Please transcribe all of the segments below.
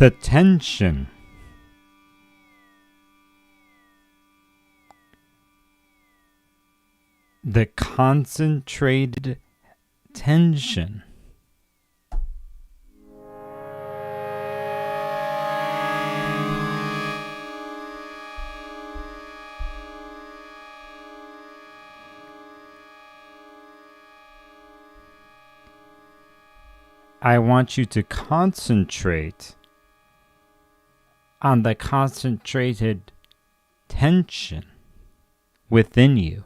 The tension. The concentrated tension. I want you to concentrate on the concentrated tension within you.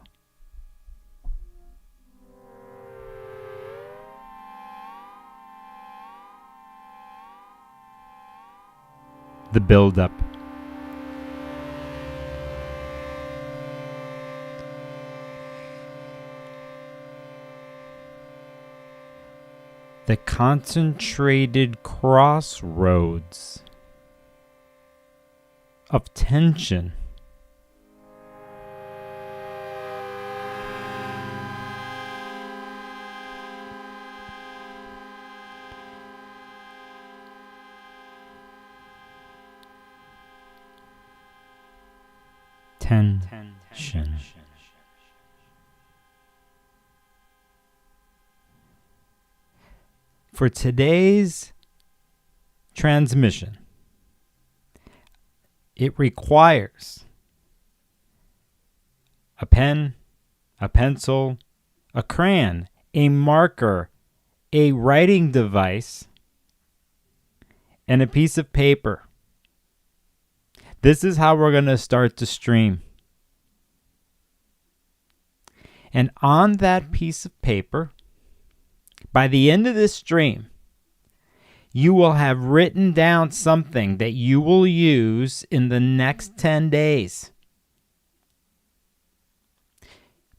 The buildup. The concentrated crossroads of tension. Tension. For today's transmission, it requires a pen, a pencil, a crayon, a marker, a writing device, and a piece of paper. This is how we're going to start the stream. And on that piece of paper, by the end of this stream, you will have written down something that you will use in the next 10 days.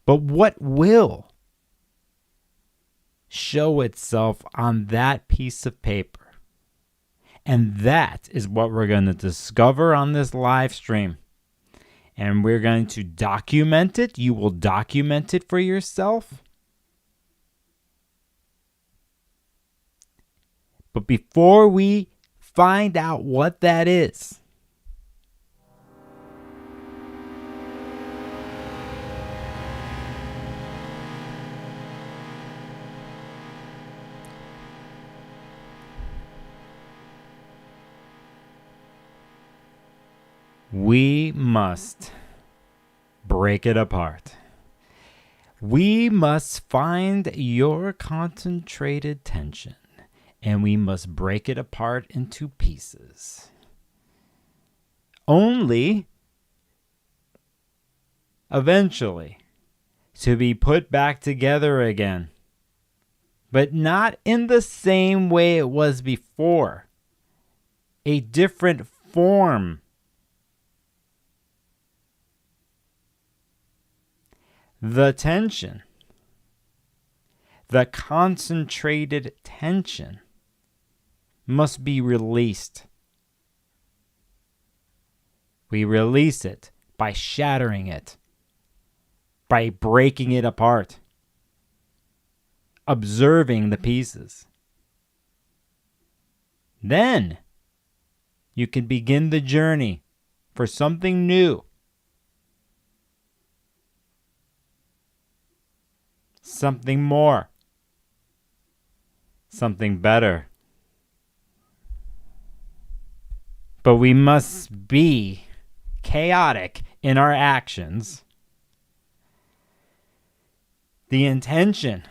But what will show itself on that piece of paper? And that is what we're going to discover on this live stream. And we're going to document it. You will document it for yourself. But before we find out what that is, we must break it apart. We must find your concentrated tension, and we must break it apart into pieces. Only eventually to be put back together again, but not in the same way it was before. A different form. The tension, the concentrated tension, must be released. We release it by shattering it, by breaking it apart, observing the pieces. Then you can begin the journey for something new. Something more. Something better. But we must be chaotic in our actions. The intention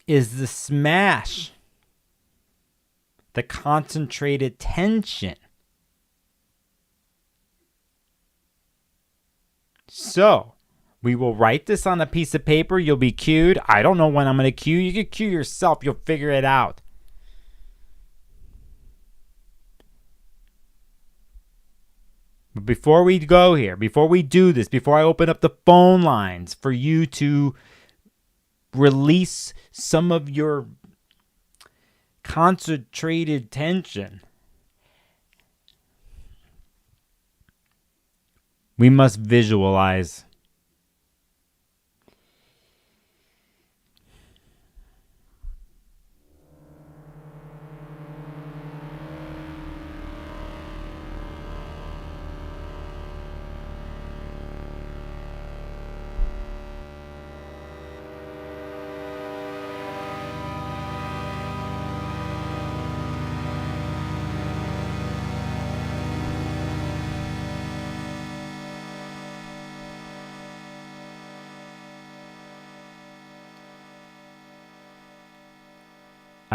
is to smash the concentrated tension. So, we will write this on a piece of paper. You'll be cued. I don't know when I'm going to cue. You can cue yourself. You'll figure it out. But before we go here, before we do this, before I open up the phone lines for you to release some of your concentrated tension, we must visualize.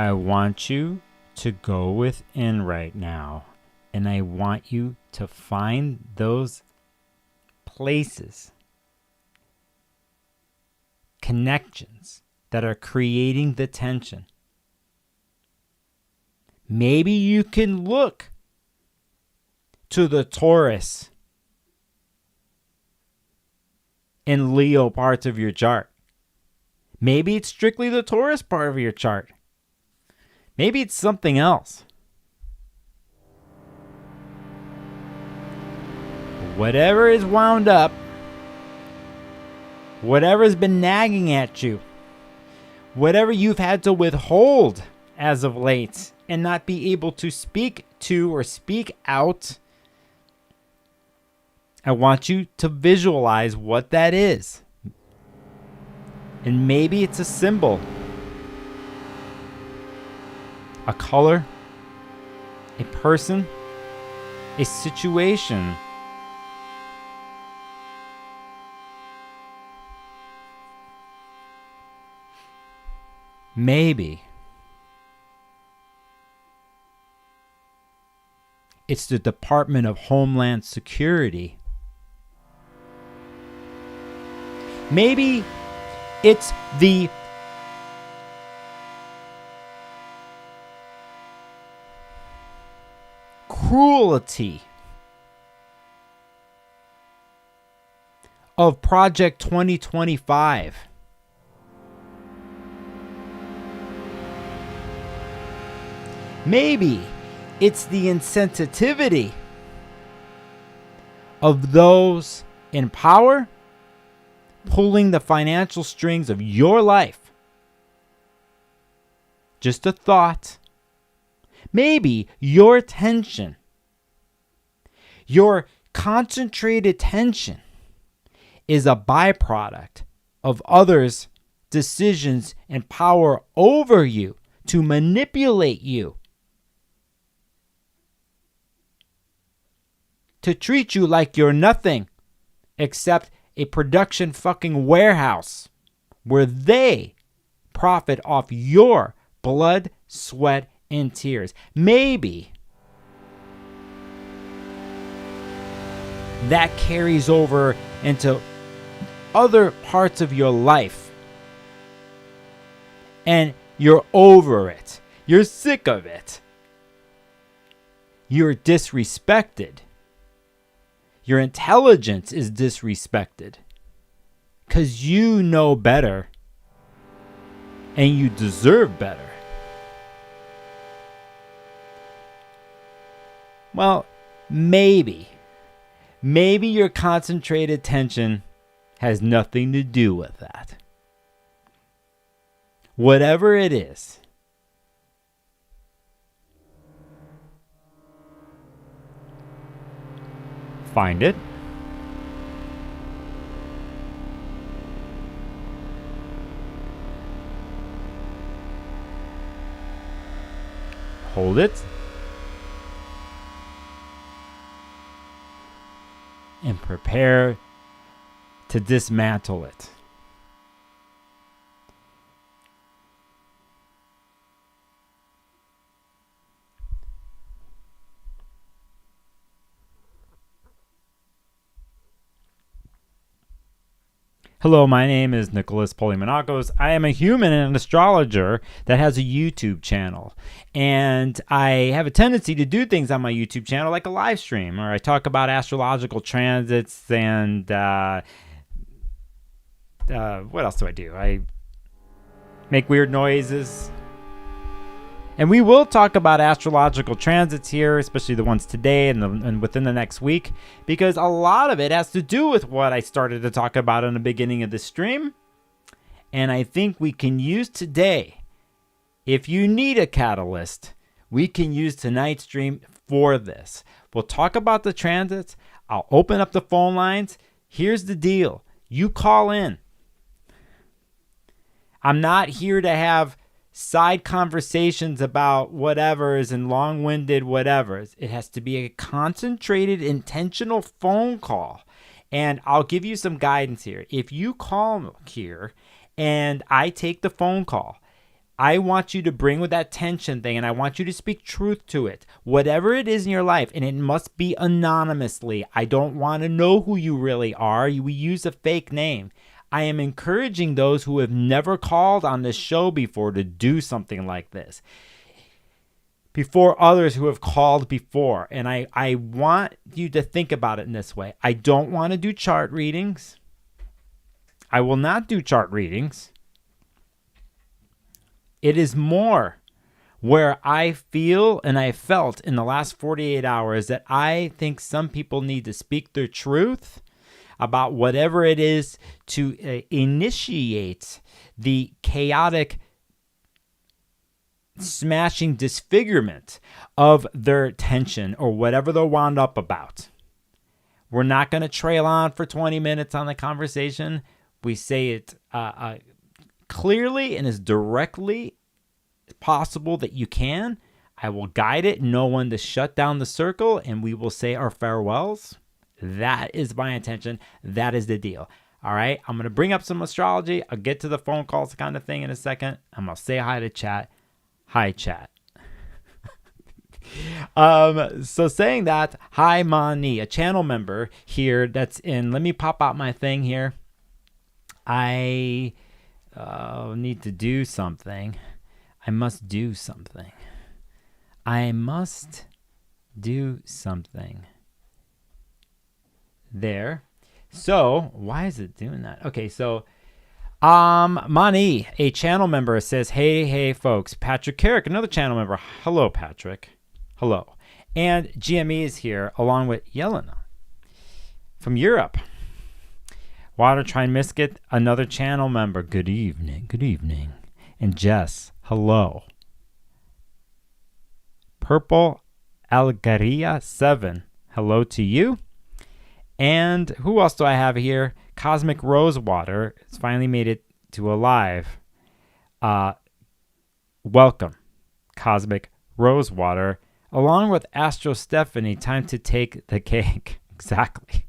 I want you to go within right now, and I want you to find those places, connections that are creating the tension. Maybe you can look to the Taurus and Leo parts of your chart. Maybe it's strictly the Taurus part of your chart. Maybe it's something else. Whatever is wound up, whatever's been nagging at you, whatever you've had to withhold as of late and not be able to speak to or speak out, I want you to visualize what that is. And maybe it's a symbol, a color, a person, a situation. Maybe it's the Department of Homeland Security. Maybe it's the cruelty of Project 2025. Maybe it's the insensitivity of those in power pulling the financial strings of your life. Just a thought. Maybe your tension, your concentrated tension, is a byproduct of others' decisions and power over you to manipulate you, to treat you like you're nothing except a production fucking warehouse where they profit off your blood, sweat, and tears. Maybe that carries over into other parts of your life, and you're over it. You're sick of it. You're disrespected. Your intelligence is disrespected because you know better and you deserve better. Well, maybe your concentrated tension has nothing to do with that. Whatever it is, find it. Hold it. And prepare to dismantle it. Hello, my name is Nicholas Polymenakos. I am a human and an astrologer that has a YouTube channel. And I have a tendency to do things on my YouTube channel like a live stream, where I talk about astrological transits and what else do I do? I make weird noises. And we will talk about astrological transits here, especially the ones today and within the next week, because a lot of it has to do with what I started to talk about in the beginning of the stream. And I think we can use today, if you need a catalyst, we can use tonight's stream for this. We'll talk about the transits. I'll open up the phone lines. Here's the deal. You call in. I'm not here to have side conversations about whatevers and long-winded whatevers. It has to be a concentrated, intentional phone call. And I'll give you some guidance here. If you call here and I take the phone call, I want you to bring with that tension thing, and I want you to speak truth to it. Whatever it is in your life, and it must be anonymously. I don't want to know who you really are. We use a fake name. I am encouraging those who have never called on this show before to do something like this, before others who have called before. And I want you to think about it in this way. I don't want to do chart readings. I will not do chart readings. It is more where I feel and I felt in the last 48 hours that I think some people need to speak their truth about whatever it is to initiate the chaotic smashing disfigurement of their tension or whatever they're wound up about. We're not going to trail on for 20 minutes on the conversation. We say it clearly and as directly as possible that you can. I will guide it, know when to shut down the circle, and we will say our farewells. That is my intention. That is the deal. All right. I'm going to bring up some astrology. I'll get to the phone calls kind of thing in a second. I'm going to say hi to chat. Hi, chat. So saying that, hi, Mani, a channel member here that's in. Let me pop out my thing here. I need to do something. I must do something. I must do something. There. So why is it doing that? Okay, so Mani, a channel member, says, hey folks. Patrick Carrick, another channel member. Hello, Patrick. Hello. And GME is here along with Yelena from Europe. Water Trine Misket, another channel member. Good evening. Good evening. And Jess, hello. Purple Algaria 7, hello to you. And who else do I have here? Cosmic Rosewater. It's finally made it to a live. Welcome, Cosmic Rosewater. Along with Astro Stephanie, time to take the cake. Exactly.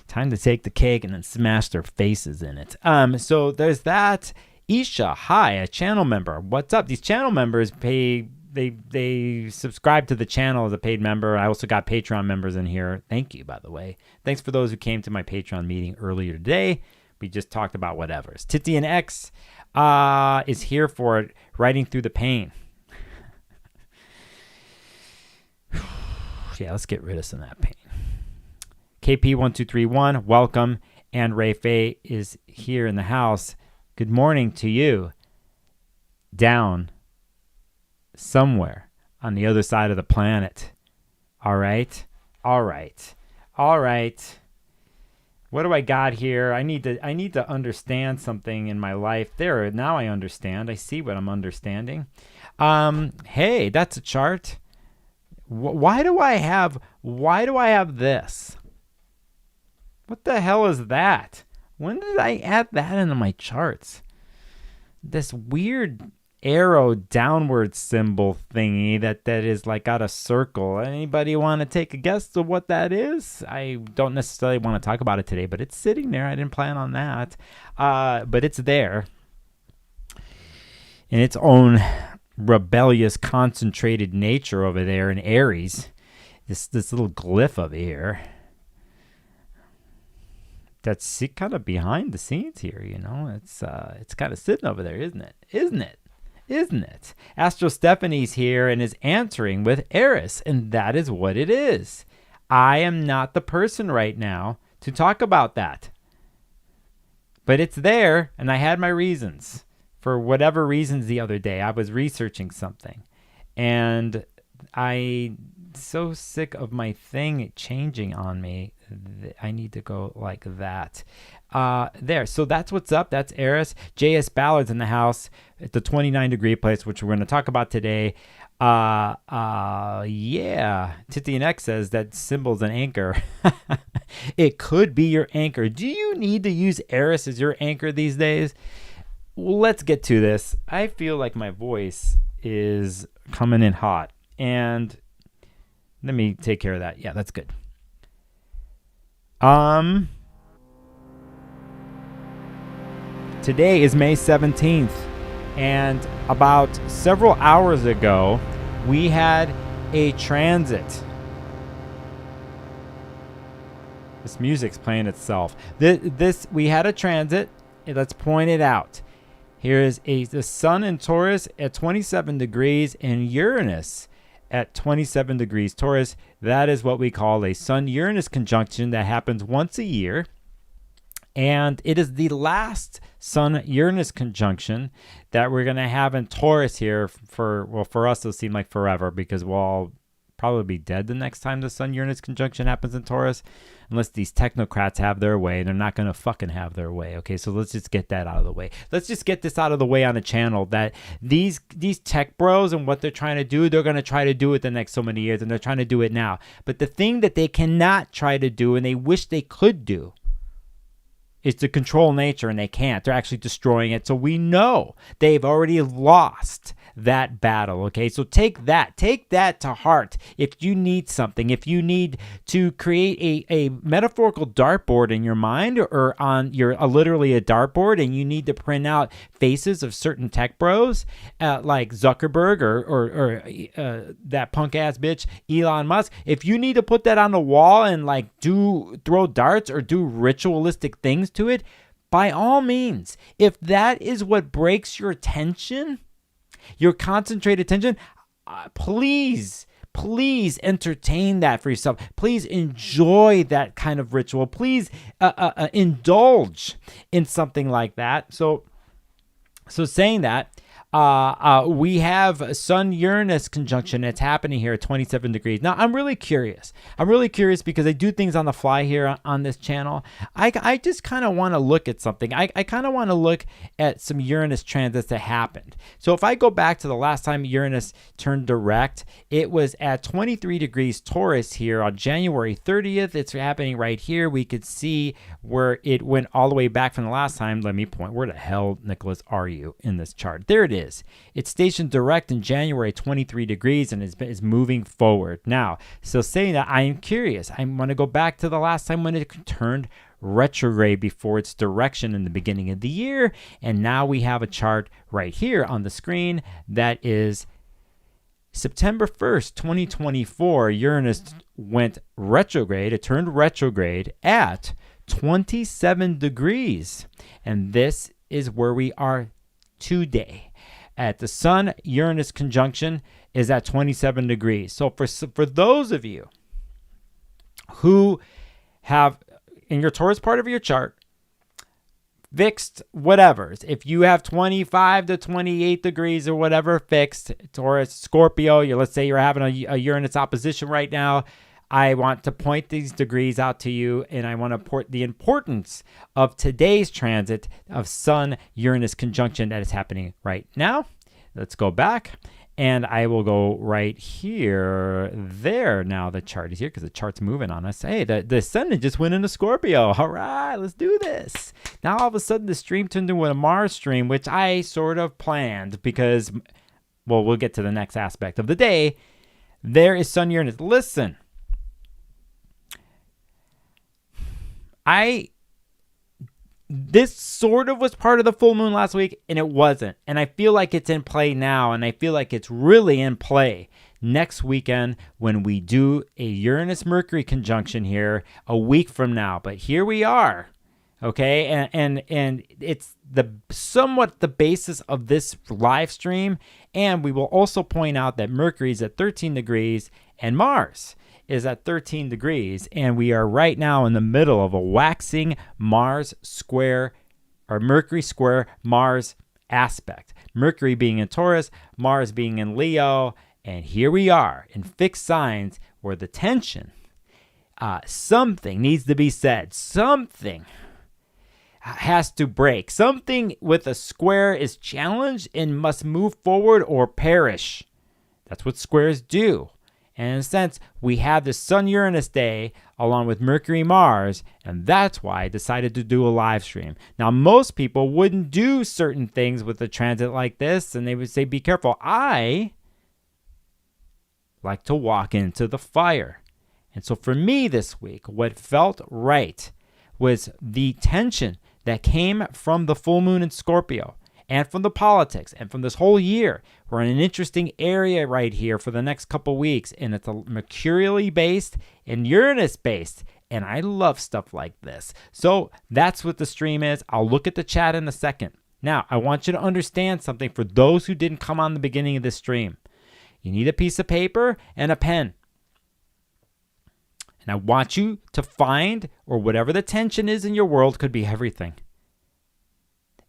Time to take the cake and then smash their faces in it. So there's that. Isha, hi, a channel member. What's up? These channel members pay. They subscribe to the channel as a paid member. I also got Patreon members in here. Thank you, by the way. Thanks for those who came to my Patreon meeting earlier today. We just talked about whatevers. Titian X is here for it, riding through the pain. Yeah, let's get rid of some of that pain. KP1231, welcome. And Ray Faye is here in the house. Good morning to you. Down somewhere on the other side of the planet. All right. What do I got here? I need to understand something in my life. There, now I understand. I see what I'm understanding. Hey, that's a chart. Why do I have this? What the hell is that? When did I add that into my charts? This weird arrow downward symbol thingy that is like got a circle. Anybody want to take a guess of what that is? I don't necessarily want to talk about it today, but it's sitting there. I didn't plan on that. But it's there in its own rebellious, concentrated nature over there in Aries. This little glyph over here. That's kind of behind the scenes here, you know. It's kind of sitting over there, isn't it? Astro Stephanie's here and is answering with Eris, and that is what it is. I am not the person right now to talk about that. But it's there, and I had my reasons. For whatever reasons the other day, I was researching something. And I'm so sick of my thing changing on me. I need to go like that. There. So that's what's up. That's Eris. JS Ballard's in the house at the 29-degree place, which we're going to talk about today. Yeah. Titian X says that symbol's an anchor. It could be your anchor. Do you need to use Eris as your anchor these days? Well, let's get to this. I feel like my voice is coming in hot. And let me take care of that. Yeah, that's good. Today is May 17th. And about several hours ago, we had a transit. This music's playing itself. We had a transit. Let's point it out. Here is the Sun in Taurus at 27 degrees and Uranus at 27 degrees Taurus. That is what we call a Sun-Uranus conjunction that happens once a year. And it is the last Sun-Uranus conjunction that we're going to have in Taurus here for us it'll seem like forever, because we'll all probably be dead the next time the Sun-Uranus conjunction happens in Taurus, unless these technocrats have their way. They're not going to fucking have their way. Okay, so let's just get that out of the way. Let's just get this out of the way on the channel, that these tech bros and what they're trying to do, they're going to try to do it the next so many years, and they're trying to do it now. But the thing that they cannot try to do, and they wish they could do, is to control nature, and they can't. They're actually destroying it. So we know they've already lost that battle, okay? So take that to heart. If you need something, if you need to create a metaphorical dartboard in your mind, or on literally a dartboard, and you need to print out faces of certain tech bros, like Zuckerberg or that punk ass bitch Elon Musk, if you need to put that on the wall and like throw darts or do ritualistic things to it, by all means. If that is what breaks your attention, your concentrated attention, please entertain that for yourself. Please enjoy that kind of ritual. Please indulge in something like that. So saying that, we have a Sun-Uranus conjunction that's happening here at 27 degrees. Now, I'm really curious. Because I do things on the fly here on this channel. I just kind of want to look at something. I kind of want to look at some Uranus transits that happened. So if I go back to the last time Uranus turned direct, it was at 23 degrees Taurus here on January 30th. It's happening right here. We could see where it went all the way back from the last time. Let me point. Where the hell, Nicholas, are you in this chart? There it is. It's stationed direct in January, 23 degrees, and is moving forward. Now, so saying that, I am curious. I want to go back to the last time when it turned retrograde before its direction in the beginning of the year. And now we have a chart right here on the screen that is September 1st, 2024. Uranus went retrograde. It turned retrograde at 27 degrees. And this is where we are today. At the Sun-Uranus conjunction is at 27 degrees. So for those of you who have, in your Taurus part of your chart, fixed whatevers, if you have 25 to 28 degrees or whatever fixed, Taurus, Scorpio, let's say you're having a Uranus opposition right now, I want to point these degrees out to you, and I want to point the importance of today's transit of Sun-Uranus conjunction that is happening right now. Let's go back, and I will go right here. There, now the chart is here because the chart's moving on us. Hey, the Ascendant just went into Scorpio. All right, let's do this. Now all of a sudden the stream turned into a Mars stream, which I sort of planned because, well, we'll get to the next aspect of the day. There is Sun-Uranus. Listen. This sort of was part of the full moon last week, and it wasn't. And I feel like it's in play now, and I feel like it's really in play next weekend when we do a Uranus-Mercury conjunction here a week from now. But here we are, okay? And it's somewhat the basis of this live stream. And we will also point out that Mercury is at 13 degrees and Mars is at 13 degrees, and we are right now in the middle of a waxing Mars square, or Mercury square Mars aspect. Mercury being in Taurus, Mars being in Leo, and here we are in fixed signs where the tension, something needs to be said. Something has to break. Something with a square is challenged and must move forward or perish. That's what squares do. And in a sense, we have the Sun-Uranus day along with Mercury-Mars, and that's why I decided to do a live stream. Now, most people wouldn't do certain things with a transit like this, and they would say, be careful. I like to walk into the fire. And so for me this week, what felt right was the tension that came from the full moon in Scorpio and from the politics and from this whole year. We're in an interesting area right here for the next couple weeks, and it's a Mercurially based and Uranus based. And I love stuff like this. So that's what the stream is. I'll look at the chat in a second. Now, I want you to understand something for those who didn't come on the beginning of this stream. You need a piece of paper and a pen. And I want you to find, or whatever the tension is in your world, could be everything.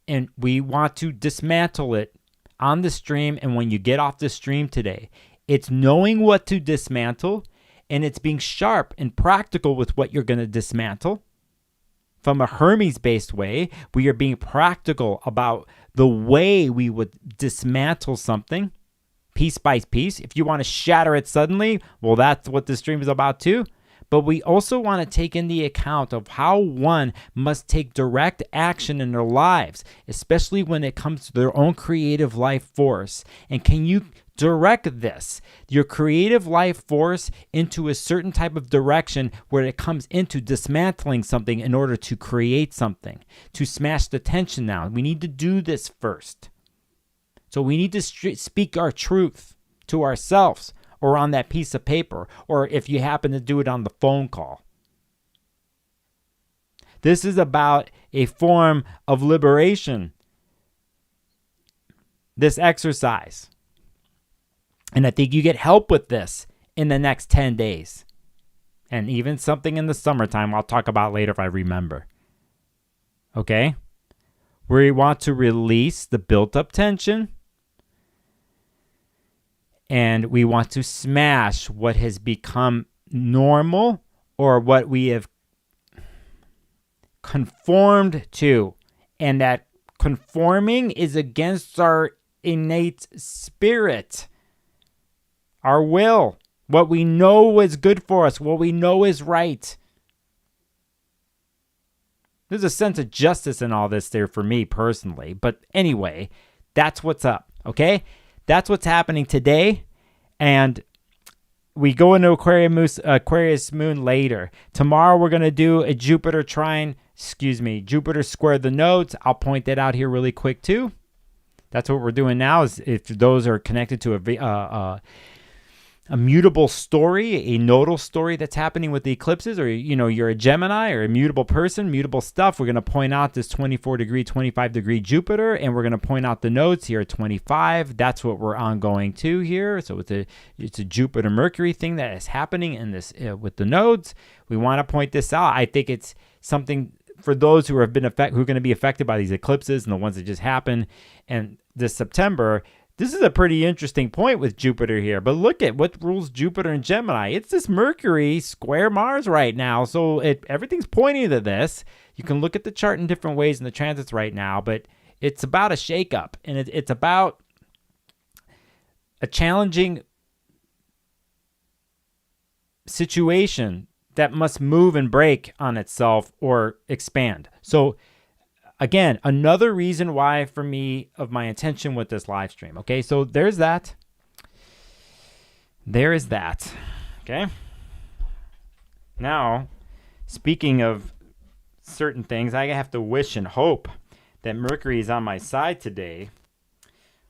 And we want to dismantle it on the stream. And when you get off the stream today, it's knowing what to dismantle, and it's being sharp and practical with what you're going to dismantle. From a Hermes-based way, we are being practical about the way we would dismantle something piece by piece. If you want to shatter it suddenly, well, that's what this stream is about too. But we also want to take into account of how one must take direct action in their lives, especially when it comes to their own creative life force. And can you direct this, your creative life force, into a certain type of direction where it comes into dismantling something in order to create something, to smash the tension down? We need to do this first. So we need to speak our truth to ourselves, or on that piece of paper, or if you happen to do it on the phone call. This is about a form of liberation, this exercise. And I think you get help with this in the next 10 days. And even something in the summertime I'll talk about later if I remember. Okay? We want to release the built-up tension. And we want to smash what has become normal, or what we have conformed to. And that conforming is against our innate spirit, our will, what we know is good for us, what we know is right. There's a sense of justice in all this there for me personally. But anyway, that's what's up, okay? That's what's happening today, and we go into Aquarius moon later. Tomorrow we're going to do a Jupiter square the nodes. I'll point that out here really quick too. That's what we're doing now. Is if those are connected to a mutable story, a nodal story that's happening with the eclipses, or you're a Gemini or a mutable person, mutable stuff, we're going to point out this 24-degree, 25-degree Jupiter, and we're going to point out the nodes here at 25. That's what we're ongoing to here. So it's a Jupiter Mercury thing that is happening in this with the nodes. We want to point this out. I think it's something for those who are going to be affected by these eclipses and the ones that just happened and this September. This is a pretty interesting point with Jupiter here, but look at what rules Jupiter and Gemini. It's this Mercury square Mars right now, so everything's pointing to this. You can look at the chart in different ways in the transits right now, but it's about a shakeup, and it's about a challenging situation that must move and break on itself or expand. So again, another reason why for me of my intention with this live stream. Okay, so there's that. There is that. Okay. Now, speaking of certain things, I have to wish and hope that Mercury is on my side today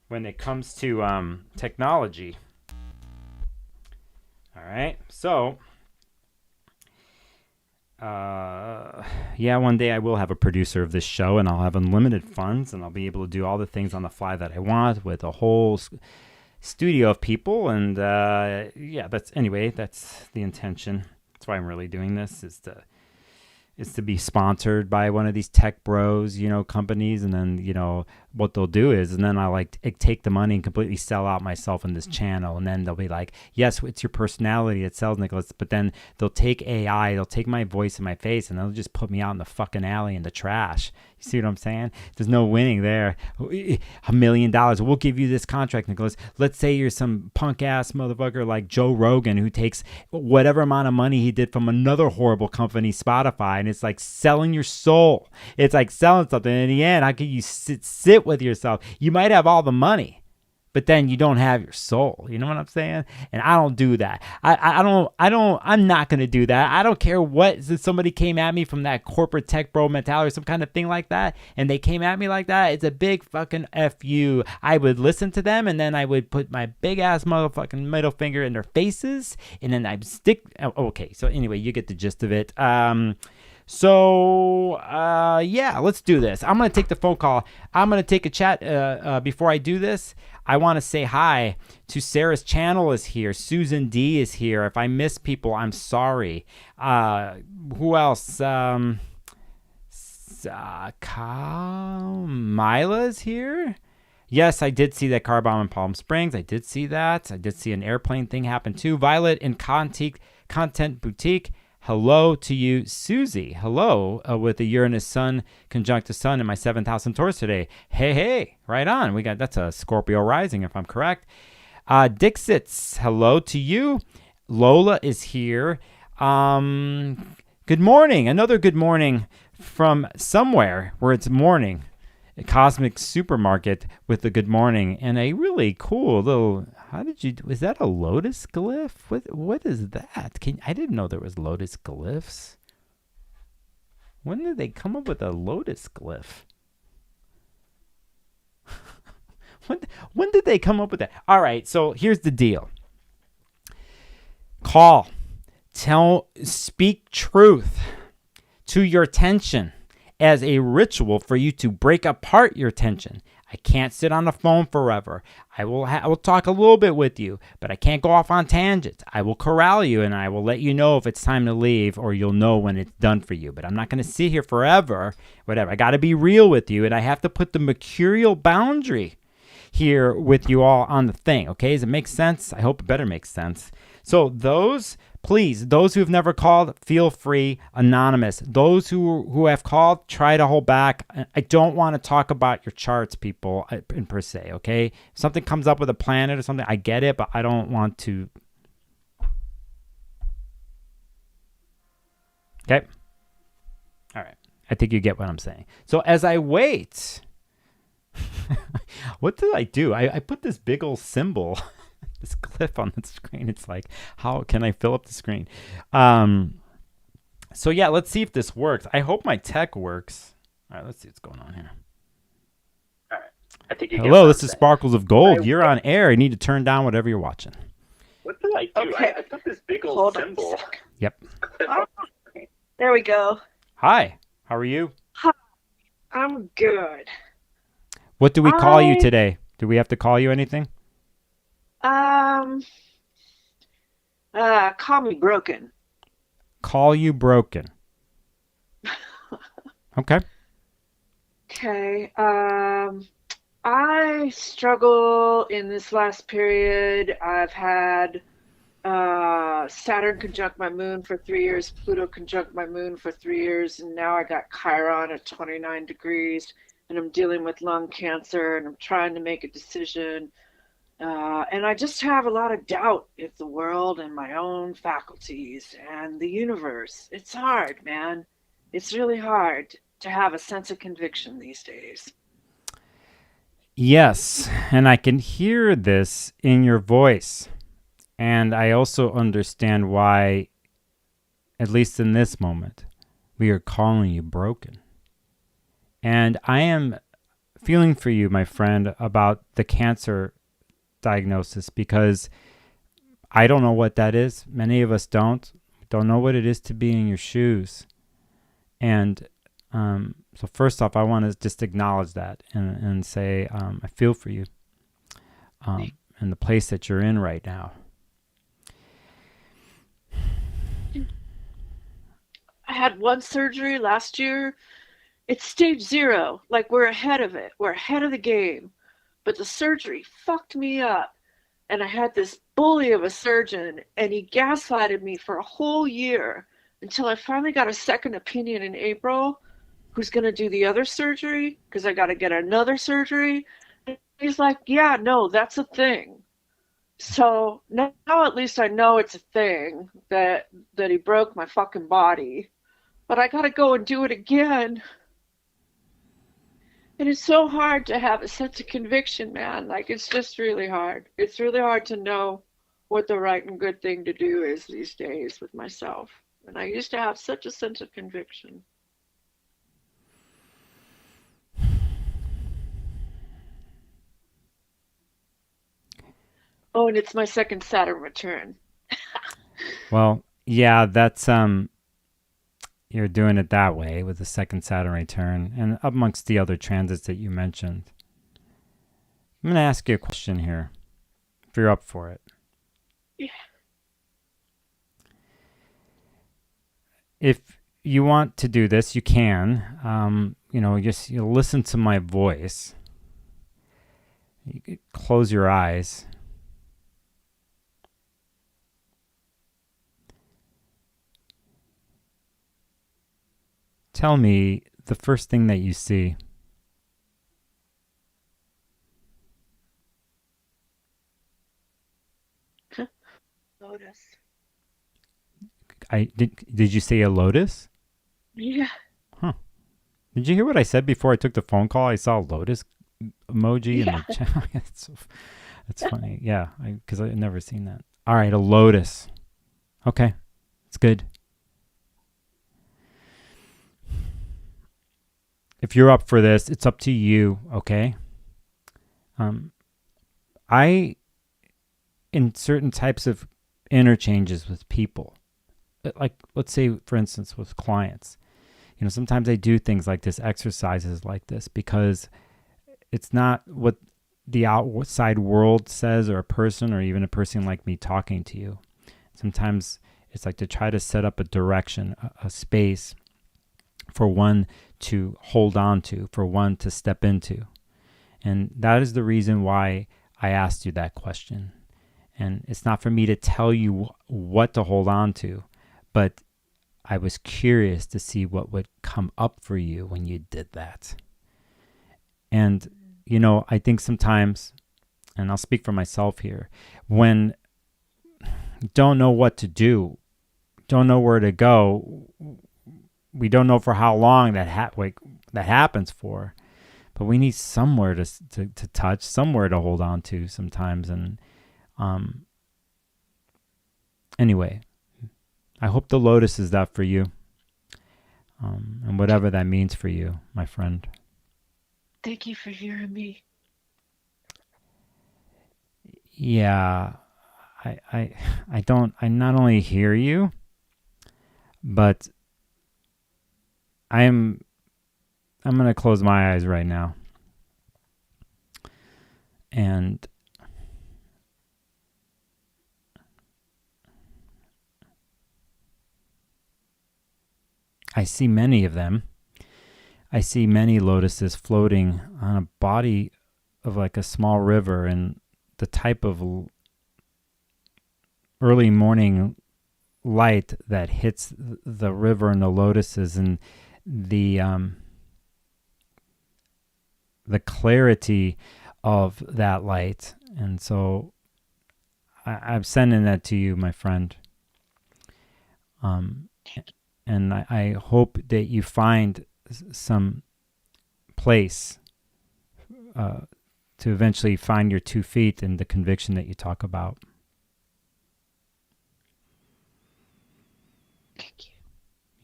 when it comes to technology. All right, so one day I will have a producer of this show, and I'll have unlimited funds, and I'll be able to do all the things on the fly that I want with a whole studio of people. And that's the intention. That's why I'm really doing this, is to be sponsored by one of these tech bros, companies, and then what they'll do is, and then I take the money and completely sell out myself in this channel, and then they'll be like, yes, it's your personality that sells, Nicholas, but then they'll take AI, they'll take my voice and my face, and they'll just put me out in the fucking alley in the trash. You see what I'm saying? There's no winning there. $1 million. We'll give you this contract, Nicholas. Let's say you're some punk ass motherfucker like Joe Rogan, who takes whatever amount of money he did from another horrible company, Spotify, and it's like selling your soul. It's like selling something. In the end, how can you sit with yourself? You might have all the money, but then you don't have your soul. You know what I'm saying? And I don't do that. I'm not going to do that. I don't care what, if somebody came at me from that corporate tech bro mentality or some kind of thing like that, and they came at me like that, it's a big fucking F you. I would listen to them, and then I would put my big ass motherfucking middle finger in their faces, and then I'd stick. Okay, so anyway, you get the gist of it. Yeah, let's do this. I'm going to take the phone call. I'm going to take a chat before I do this. I want to say hi to Sarah's channel is here. Susan D is here. If I miss people, I'm sorry. Who else? Mila is here. Yes, I did see that car bomb in Palm Springs. I did see that. I did see an airplane thing happen too. Violet in Content Boutique. Hello to you, Susie. Hello, with the Uranus Sun conjunct the Sun in my 7th house in Taurus today. Hey, right on. That's a Scorpio rising, if I'm correct. Dixits, hello to you. Lola is here. Good morning. Another good morning from somewhere where it's morning. A cosmic supermarket with the good morning and a really cool little. Is that a lotus glyph? What is that? I didn't know there was lotus glyphs. When did they come up with a lotus glyph? When did they come up with that? All right, so here's the deal. Speak truth to your tension as a ritual for you to break apart your tension. I can't sit on the phone forever. I will talk a little bit with you, but I can't go off on tangents. I will corral you, and I will let you know if it's time to leave, or you'll know when it's done for you. But I'm not going to sit here forever, whatever. I got to be real with you, and I have to put the mercurial boundary here with you all on the thing, okay? Does it make sense? I hope it better makes sense. So please, those who have never called, feel free, anonymous. Those who have called, try to hold back. I don't want to talk about your charts, people, in per se, okay? If something comes up with a planet or something, I get it, but I don't want to. Okay? All right. I think you get what I'm saying. So as I wait, what did I do? I put this big old symbol this glyph on the screen. It's like, how can I fill up the screen? So yeah, let's see if this works. I hope my tech works. All right, let's see what's going on here. All right. I think you Hello, this is Sparkles of Gold. You're on air. You need to turn down whatever you're watching. What did I do? Okay. I put this big old symbol. Yep. Okay. There we go. Hi. How are you? Hi. I'm good. What do we call you today? Do we have to call you anything? Call me broken. Call you broken. Okay. Okay. I struggle in this last period. I've had Saturn conjunct my moon for 3 years, Pluto conjunct my moon for 3 years, and now I got Chiron at 29 degrees, and I'm dealing with lung cancer, and I'm trying to make a decision. And I just have a lot of doubt in the world and my own faculties and the universe. It's hard, man. It's really hard to have a sense of conviction these days. Yes, and I can hear this in your voice. And I also understand why, at least in this moment, we are calling you broken. And I am feeling for you, my friend, about the cancer diagnosis, because I don't know what that is. Many of us don't know what it is to be in your shoes. And so first off, I want to just acknowledge that and say I feel for you and the place that you're in right now. I had one surgery last year. It's stage 0. Like, we're ahead of it. We're ahead of the game. But the surgery fucked me up. And I had this bully of a surgeon, and he gaslighted me for a whole year until I finally got a second opinion in April, who's going to do the other surgery, because I got to get another surgery. And he's like, yeah, no, that's a thing. So now at least I know it's a thing, that he broke my fucking body. But I got to go and do it again. And it's so hard to have a sense of conviction, man. Like, it's just really hard. It's really hard to know what the right and good thing to do is these days with myself. And I used to have such a sense of conviction. Oh, and it's my second Saturn return. Well, yeah, that's you're doing it that way with the second Saturn return and amongst the other transits that you mentioned. I'm going to ask you a question here, if you're up for it. Yeah. If you want to do this, you can. Just listen to my voice. You could close your eyes. Tell me the first thing that you see. Lotus. Did you say a lotus? Yeah. Huh. Did you hear what I said before I took the phone call? I saw a lotus emoji in the chat. That's funny. Yeah, because I've never seen that. All right, a lotus. Okay, it's good. If you're up for this, it's up to you, okay? I, in certain types of interchanges with people, like let's say, for instance, with clients, sometimes I do things like this, exercises like this, because it's not what the outside world says or a person or even a person like me talking to you. Sometimes it's like to try to set up a direction, a space for one to hold on to, for one to step into. And that is the reason why I asked you that question. And it's not for me to tell you what to hold on to, but I was curious to see what would come up for you when you did that. And, I think sometimes, and I'll speak for myself here, when you don't know what to do, don't know where to go, we don't know for how long that happens for, but we need somewhere to touch, somewhere to hold on to sometimes. And anyway, I hope the lotus is that for you, and whatever that means for you, my friend. Thank you for hearing me. Yeah, I not only hear you, but I'm going to close my eyes right now. And I see many of them. I see many lotuses floating on a body of like a small river, and the type of early morning light that hits the river and the lotuses, and the clarity of that light. And so I'm sending that to you, my friend. And I hope that you find some place to eventually find your 2 feet and the conviction that you talk about. Thank you.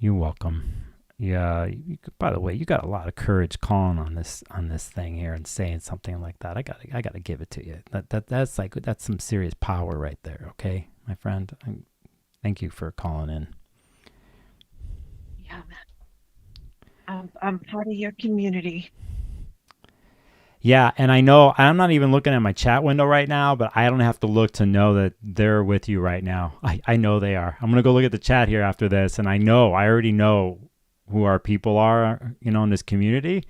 You're welcome. Yeah. By the way, you got a lot of courage calling on this thing here and saying something like that. I gotta give it to you. That's some serious power right there. Okay, my friend. Thank you for calling in. Yeah, man. I'm part of your community. Yeah, and I know I'm not even looking at my chat window right now, but I don't have to look to know that they're with you right now. I know they are. I'm going to go look at the chat here after this, and I already know who our people are, in this community.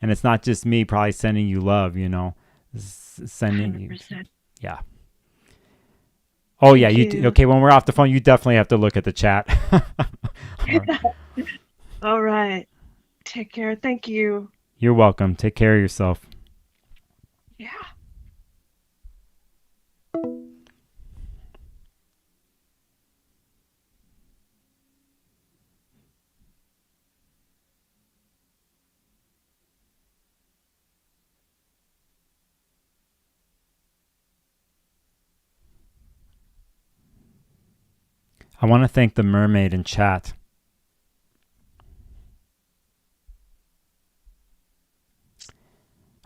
And it's not just me probably sending you love, sending 100%. you. Yeah. Oh, yeah. Okay, when we're off the phone, you definitely have to look at the chat. All right. Take care. Thank you. You're welcome. Take care of yourself. Yeah. I want to thank the mermaid in chat.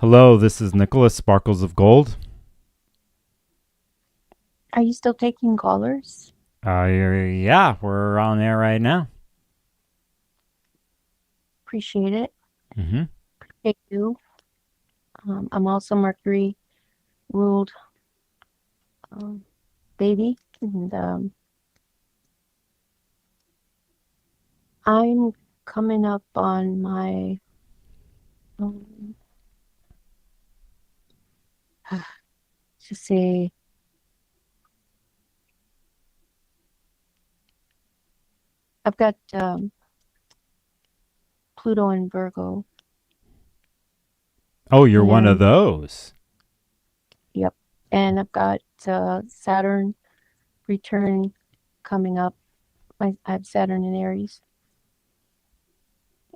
Hello, this is Nicholas, Sparkles of Gold. Are you still taking callers? Yeah, we're on air right now. Appreciate it. Mm-hmm. Appreciate you. I'm also Mercury ruled baby, and I'm coming up on my to say I've got Pluto and Virgo. Oh, you're one of those. Yep. And I've got Saturn return coming up. I have Saturn in Aries.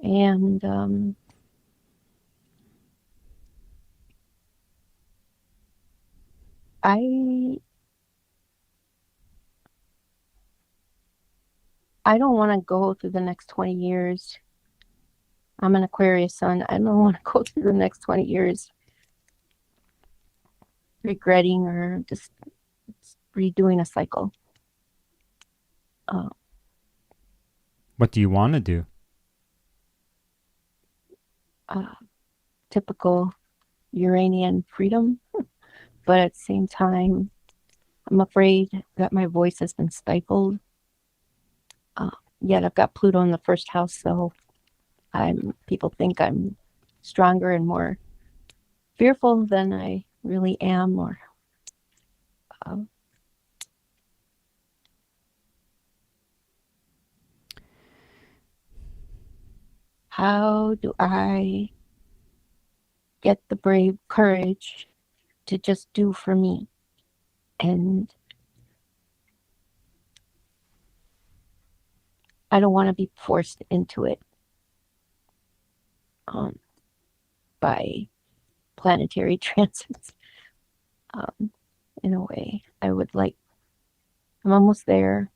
And I don't want to go through the next 20 years. I'm an Aquarius sun. I don't want to go through the next 20 years regretting or just redoing a cycle. What do you want to do? Typical Uranian freedom, but at the same time, I'm afraid that my voice has been stifled. Yet I've got Pluto in the first house, so people think I'm stronger and more fearful than I really am, or how do I get the brave courage to just do for me? And I don't want to be forced into it by planetary transits. In a way, I'm almost there.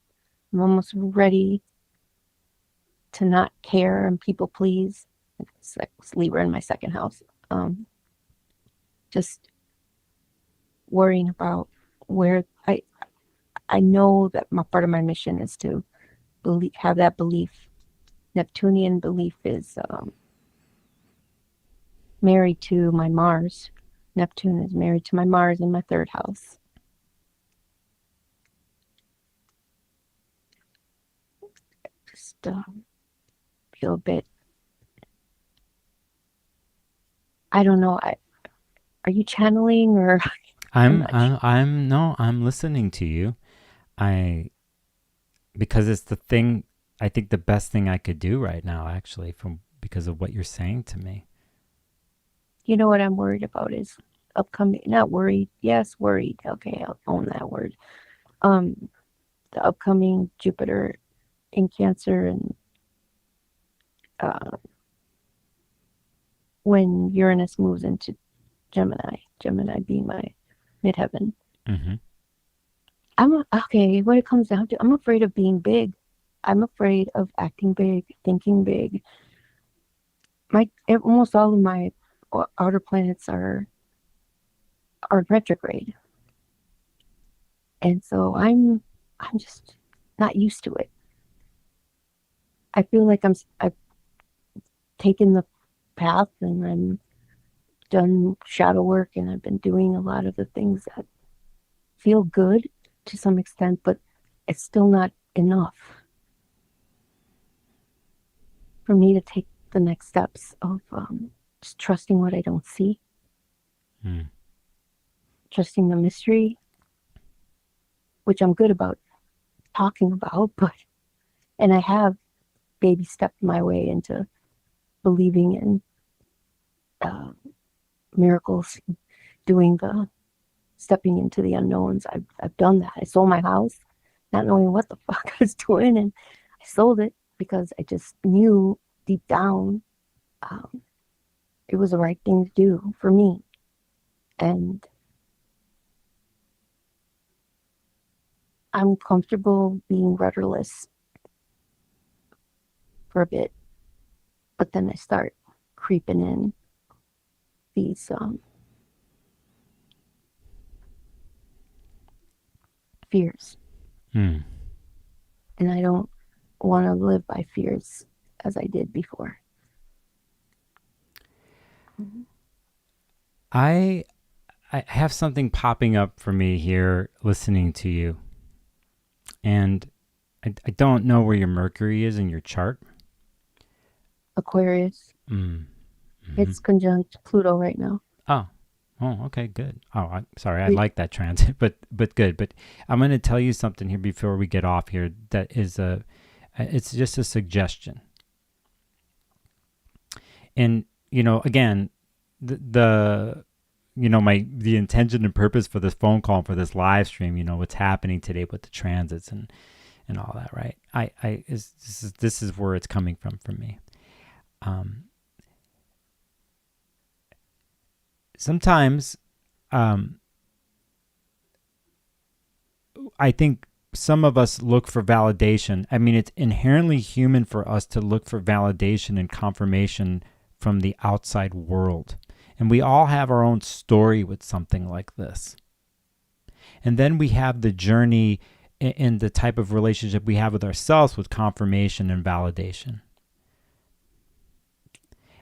I'm almost ready to not care and people please. It's Libra in my second house. Just worrying about where I know that part of my mission is to have that belief. Neptunian belief is married to my Mars. Neptune is married to my Mars in my third house. Just feel a bit. I don't know. Are you channeling or? I'm listening to you. Because it's the thing. I think the best thing I could do right now, actually, because of what you're saying to me. You know what I'm worried about is upcoming. Not worried. Yes, worried. Okay, I'll own that word. The upcoming Jupiter in Cancer, and when Uranus moves into Gemini being my midheaven. Mm-hmm. Okay, what it comes down to, I'm afraid of being big. I'm afraid of acting big, thinking big. Almost all of my outer planets are retrograde. And so I'm just not used to it. I feel like I've taken the path and I'm done shadow work, and I've been doing a lot of the things that feel good to some extent, but it's still not enough for me to take the next steps of just trusting what I don't see, trusting the mystery, which I'm good about talking about, and I have baby stepped my way into believing in miracles, doing the stepping into the unknowns. I've done that. I sold my house, not knowing what the fuck I was doing, and I sold it because I just knew deep down it was the right thing to do for me. And I'm comfortable being rudderless for a bit, but then I start creeping in these fears, Hmm. and I don't want to live by fears as I did before. I have something popping up for me here listening to you. And I don't know where your Mercury is in your chart. Aquarius. Mm-hmm. It's conjunct Pluto right now. Oh, okay, good. Oh, sorry, I like that transit, but good. But I'm going to tell you something here before we get off here. That is it's just a suggestion. And again, the the intention and purpose for this phone call, for this live stream, what's happening today with the transits and all that, right? This is where it's coming from for me. Sometimes, I think some of us look for validation. I mean, it's inherently human for us to look for validation and confirmation from the outside world. And we all have our own story with something like this. And then we have the journey in the type of relationship we have with ourselves with confirmation and validation.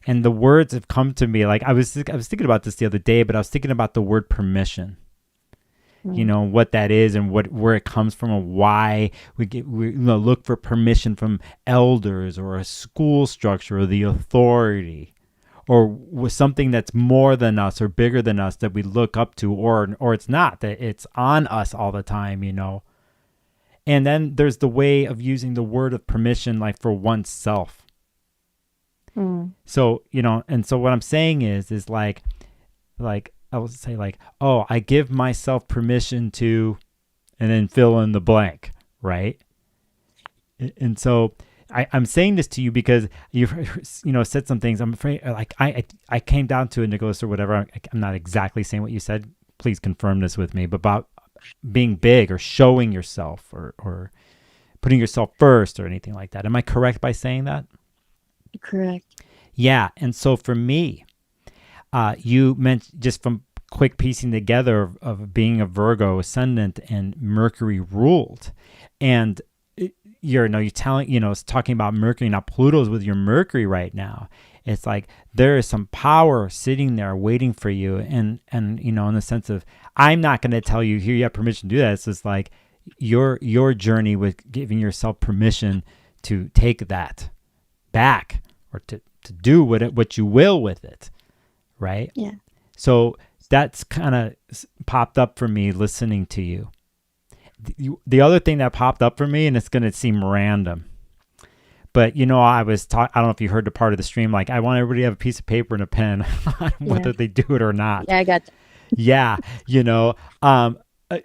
And the words have come to me, like I was thinking about this the other day, but I was thinking about the word permission. What that is and where it comes from, and why we look for permission from elders or a school structure or the authority, or with something that's more than us or bigger than us that we look up to, or it's not, that it's on us all the time, And then there's the way of using the word of permission, like for oneself. So, and so what I'm saying is like I will say like, oh, I give myself permission to, and then fill in the blank, right? And so I'm saying this to you because you've said some things. I'm afraid, like I came down to it, Nicholas, or whatever. I'm not exactly saying what you said. Please confirm this with me. But about being big or showing yourself or putting yourself first or anything like that. Am I correct by saying that? Correct. Yeah. And so for me, you mentioned, just from quick piecing together of being a Virgo ascendant and Mercury ruled, and you're talking about Mercury, not Pluto's with your Mercury right now. It's like there is some power sitting there waiting for you, and in the sense of, I'm not going to tell you here you have permission to do that. It's just like your journey with giving yourself permission to take that back, or to do what you will with it, right? Yeah. So that's kind of popped up for me listening to you. The other thing that popped up for me, and it's going to seem random, but I was I don't know if you heard the part of the stream, like I want everybody to have a piece of paper and a pen, whether they do it or not. Yeah, I got that. Yeah,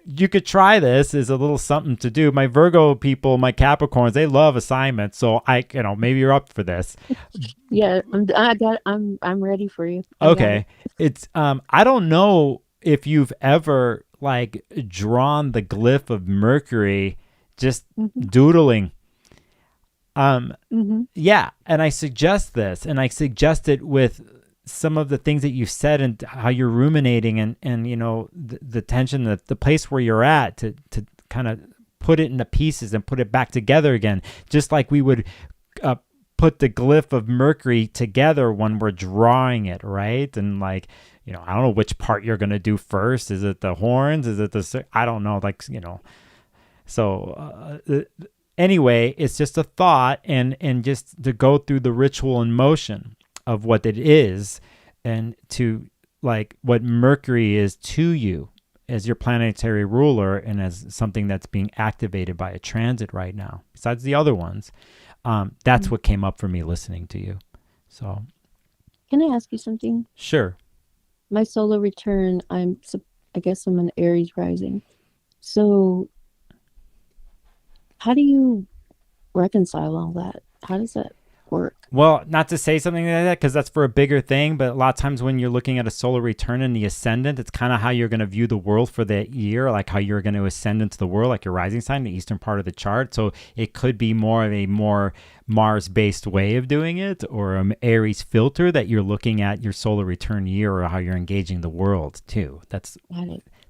you could try this as a little something to do. My Virgo people, my Capricorns, they love assignments, so maybe you're up for this. Yeah, I'm ready for you. Okay, it's I don't know if you've ever like drawn the glyph of Mercury, just doodling. Yeah, and I suggest this, and I suggest it with some of the things that you've said and how you're ruminating, and the tension, the place where you're at, to kind of put it into pieces and put it back together again, just like we would put the glyph of Mercury together when we're drawing it, right? And like, I don't know which part you're going to do first. Is it the horns? Is it I don't know, like, so anyway, it's just a thought, and just to go through the ritual and motion of what it is, and to like what Mercury is to you as your planetary ruler, and as something that's being activated by a transit right now, besides the other ones. That's what came up for me listening to you. So, can I ask you something? Sure. My solar return, I guess I'm an Aries rising. So how do you reconcile all that? How does that? work. Well, not to say something like that because that's for a bigger thing, but a lot of times when you're looking at a solar return in the ascendant, it's kind of how you're going to view the world for that year, like how you're going to ascend into the world, like your rising sign, the eastern part of the chart. So it could be more of a more Mars-based way of doing it, or an Aries filter that you're looking at your solar return year, or how you're engaging the world too. That's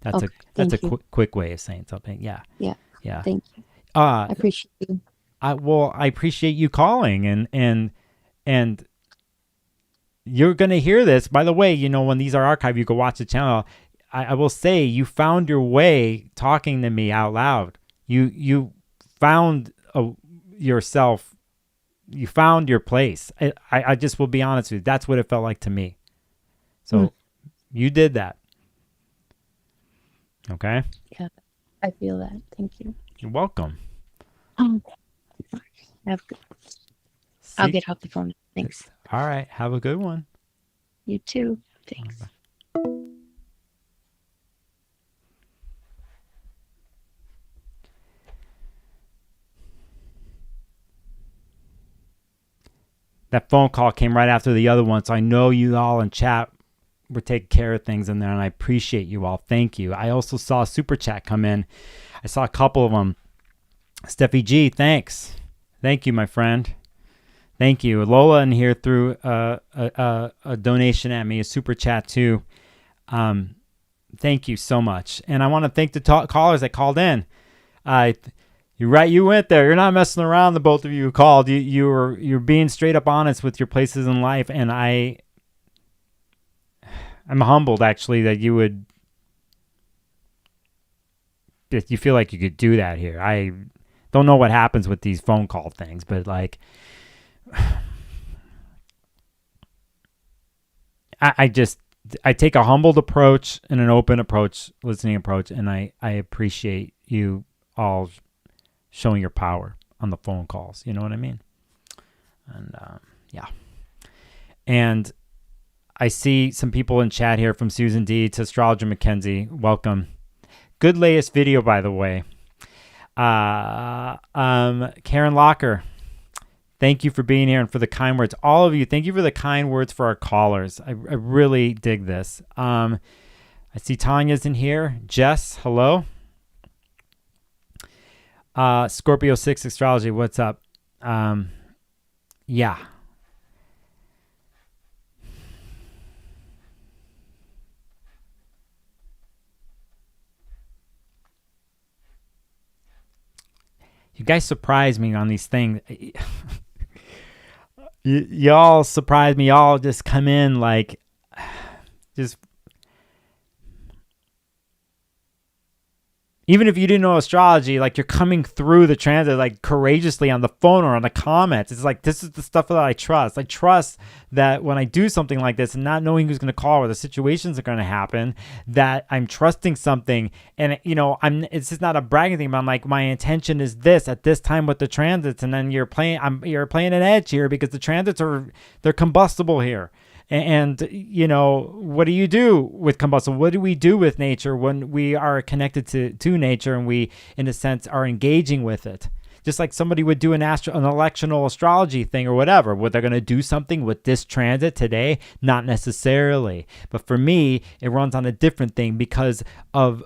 Okay, a quick way of saying something. Yeah. Yeah. Thank you. I I appreciate you. I appreciate you calling, and you're going to hear this. By the way, when these are archived, you can watch the channel. I will say you found your way talking to me out loud. You found yourself. You found your place. I just will be honest with you. That's what it felt like to me. So you did that. Okay? Yeah, I feel that. Thank you. You're welcome. I'll get off the phone. Thanks. All right. Have a good one. You too. Thanks. That phone call came right after the other one, so I know you all in chat were taking care of things in there, and I appreciate you all. Thank you. I also saw a super chat come in. I saw a couple of them. Steffi G, thanks. Thank you, my friend. Thank you. Lola in here threw a donation at me, a super chat too. Thank you so much. And I want to thank the callers that called in. You're right. You went there. You're not messing around. The both of you who called. You're being straight up honest with your places in life, and I'm humbled actually that you feel like you could do that here. I don't know what happens with these phone call things, but like, I take a humbled approach and an open approach, listening approach, and I appreciate you all showing your power on the phone calls. You know what I mean? And yeah. And I see some people in chat here, from Susan D to Astrologer Mackenzie. Welcome. Good latest video, by the way. Karen Locker, thank you for being here and for the kind words. All of you, thank you for the kind words for our callers. I really dig this. I see Tanya's in here. Jess, hello. Scorpio 6 Astrology, what's up? Yeah. You guys surprise me on these things. Y'all surprise me. Y'all just come in like, just, even if you didn't know astrology, like, you're coming through the transit like courageously on the phone or on the comments. It's like, this is the stuff that I trust. I trust that when I do something like this and not knowing who's going to call or the situations are going to happen, that I'm trusting something. And it's just not a bragging thing, but I'm like, my intention is this at this time with the transits, and then you're playing an edge here because the transits they're combustible here. And, what do you do with combustible? What do we do with nature when we are connected to nature and we, in a sense, are engaging with it? Just like somebody would do an electional astrology thing or whatever. What they're going to do something with this transit today? Not necessarily. But for me, it runs on a different thing because of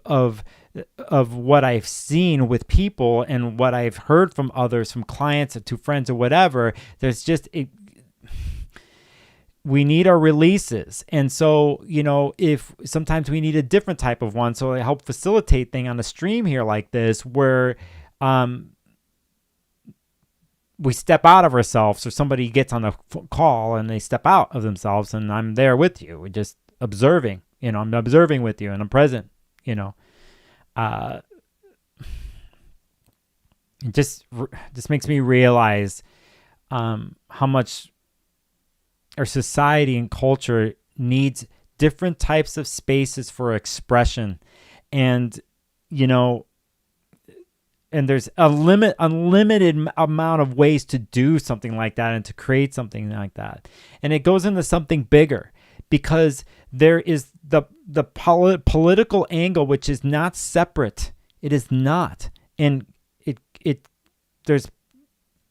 what I've seen with people and what I've heard from others, from clients to friends or whatever. There's just we need our releases. And so, if sometimes we need a different type of one. So I help facilitate thing on a stream here like this, where we step out of ourselves, or somebody gets on a call and they step out of themselves, and I'm there with you. We're just observing, I'm observing with you and I'm present, it just makes me realize how much our society and culture needs different types of spaces for expression. And, and there's unlimited amount of ways to do something like that and to create something like that. And it goes into something bigger, because there is the political angle, which is not separate. It is not. And there's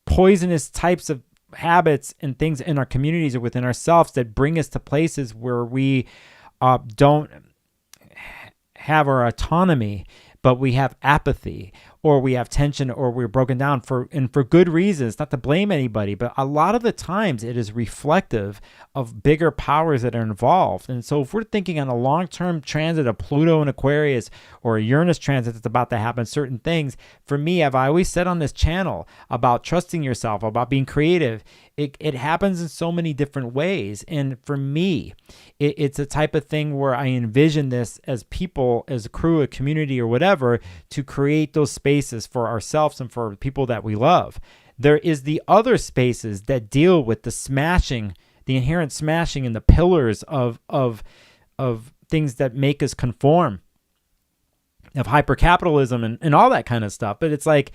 poisonous types of habits and things in our communities or within ourselves that bring us to places where we don't have our autonomy, but we have apathy, or we have tension, or we're broken down for good reasons, not to blame anybody, but a lot of the times it is reflective of bigger powers that are involved. And so if we're thinking on a long-term transit of Pluto and Aquarius, or a Uranus transit that's about to happen, certain things, for me, I've always said on this channel about trusting yourself, about being creative, it happens in so many different ways. And for me, it's a type of thing where I envision this as people, as a crew, a community, or whatever, to create those spaces for ourselves and for people that we love. There is the other spaces that deal with the smashing, the inherent smashing in the pillars of things that make us conform, of hypercapitalism and all that kind of stuff. But it's like,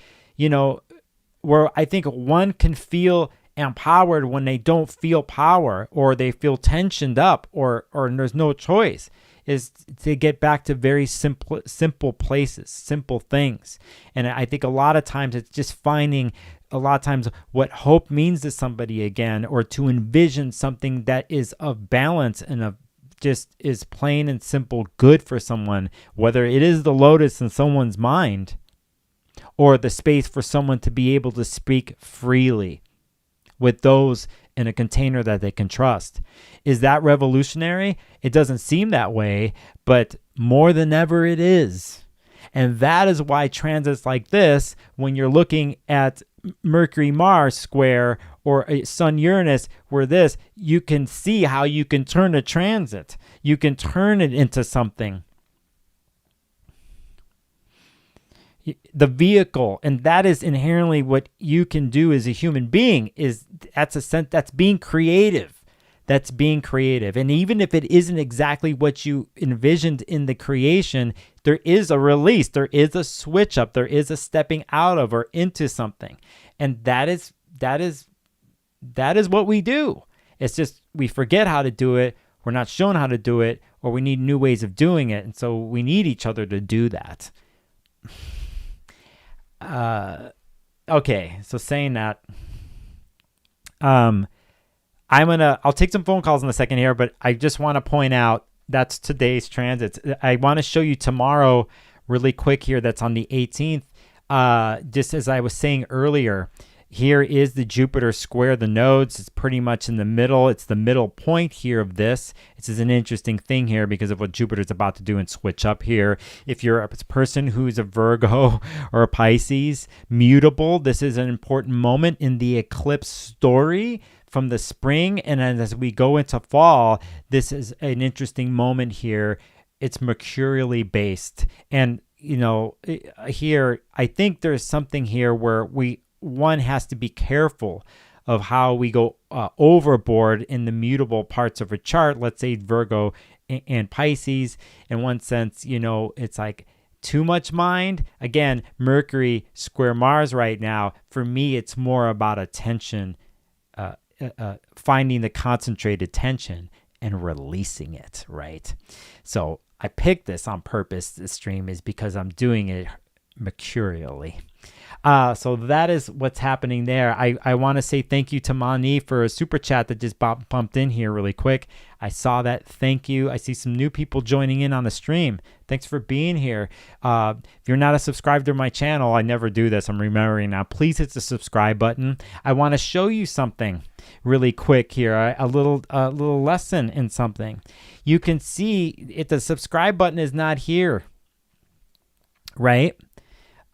where I think one can feel empowered when they don't feel power, or they feel tensioned up, or there's no choice, is to get back to very simple places, simple things. And I think a lot of times it's just finding what hope means to somebody again, or to envision something that is of balance and of just is plain and simple good for someone, whether it is the lotus in someone's mind, or the space for someone to be able to speak freely with those in a container that they can trust. Is that revolutionary? It doesn't seem that way, but more than ever it is. And that is why transits like this, when you're looking at Mercury-Mars square or a Sun-Uranus, you can see how you can turn a transit. You can turn it into something. The vehicle, and that is inherently what you can do as a human being, that's being creative. That's being creative. And even if it isn't exactly what you envisioned in the creation, there is a release, there is a switch up, there is a stepping out of or into something. And that is what we do. It's just we forget how to do it, we're not shown how to do it, or we need new ways of doing it. And so we need each other to do that. Okay, so saying that, I'll take some phone calls in a second here, but I just want to point out that's today's transits. I want to show you tomorrow really quick here. That's on the 18th. Just as I was saying earlier, here is the Jupiter square, the nodes. It's pretty much in the middle. It's the middle point here of this. This is an interesting thing here because of what Jupiter's about to do and switch up here. If you're a person who's a Virgo or a Pisces, mutable, this is an important moment in the eclipse story from the spring. And then as we go into fall, this is an interesting moment here. It's mercurially based. And, here, I think there's something here where one has to be careful of how we go overboard in the mutable parts of a chart. Let's say Virgo and Pisces. In one sense, it's like too much mind. Again, Mercury square Mars right now. For me, it's more about attention, finding the concentrated tension and releasing it, right? So I picked this on purpose. This stream is because I'm doing it mercurially. So that is what's happening there. I want to say thank you to Mani for a super chat that just bumped in here really quick. I saw that. Thank you. I see some new people joining in on the stream. Thanks for being here. If you're not a subscriber to my channel, I never do this. I'm remembering now. Please hit the subscribe button. I want to show you something really quick here. A little lesson in something. You can see if the subscribe button is not here, right?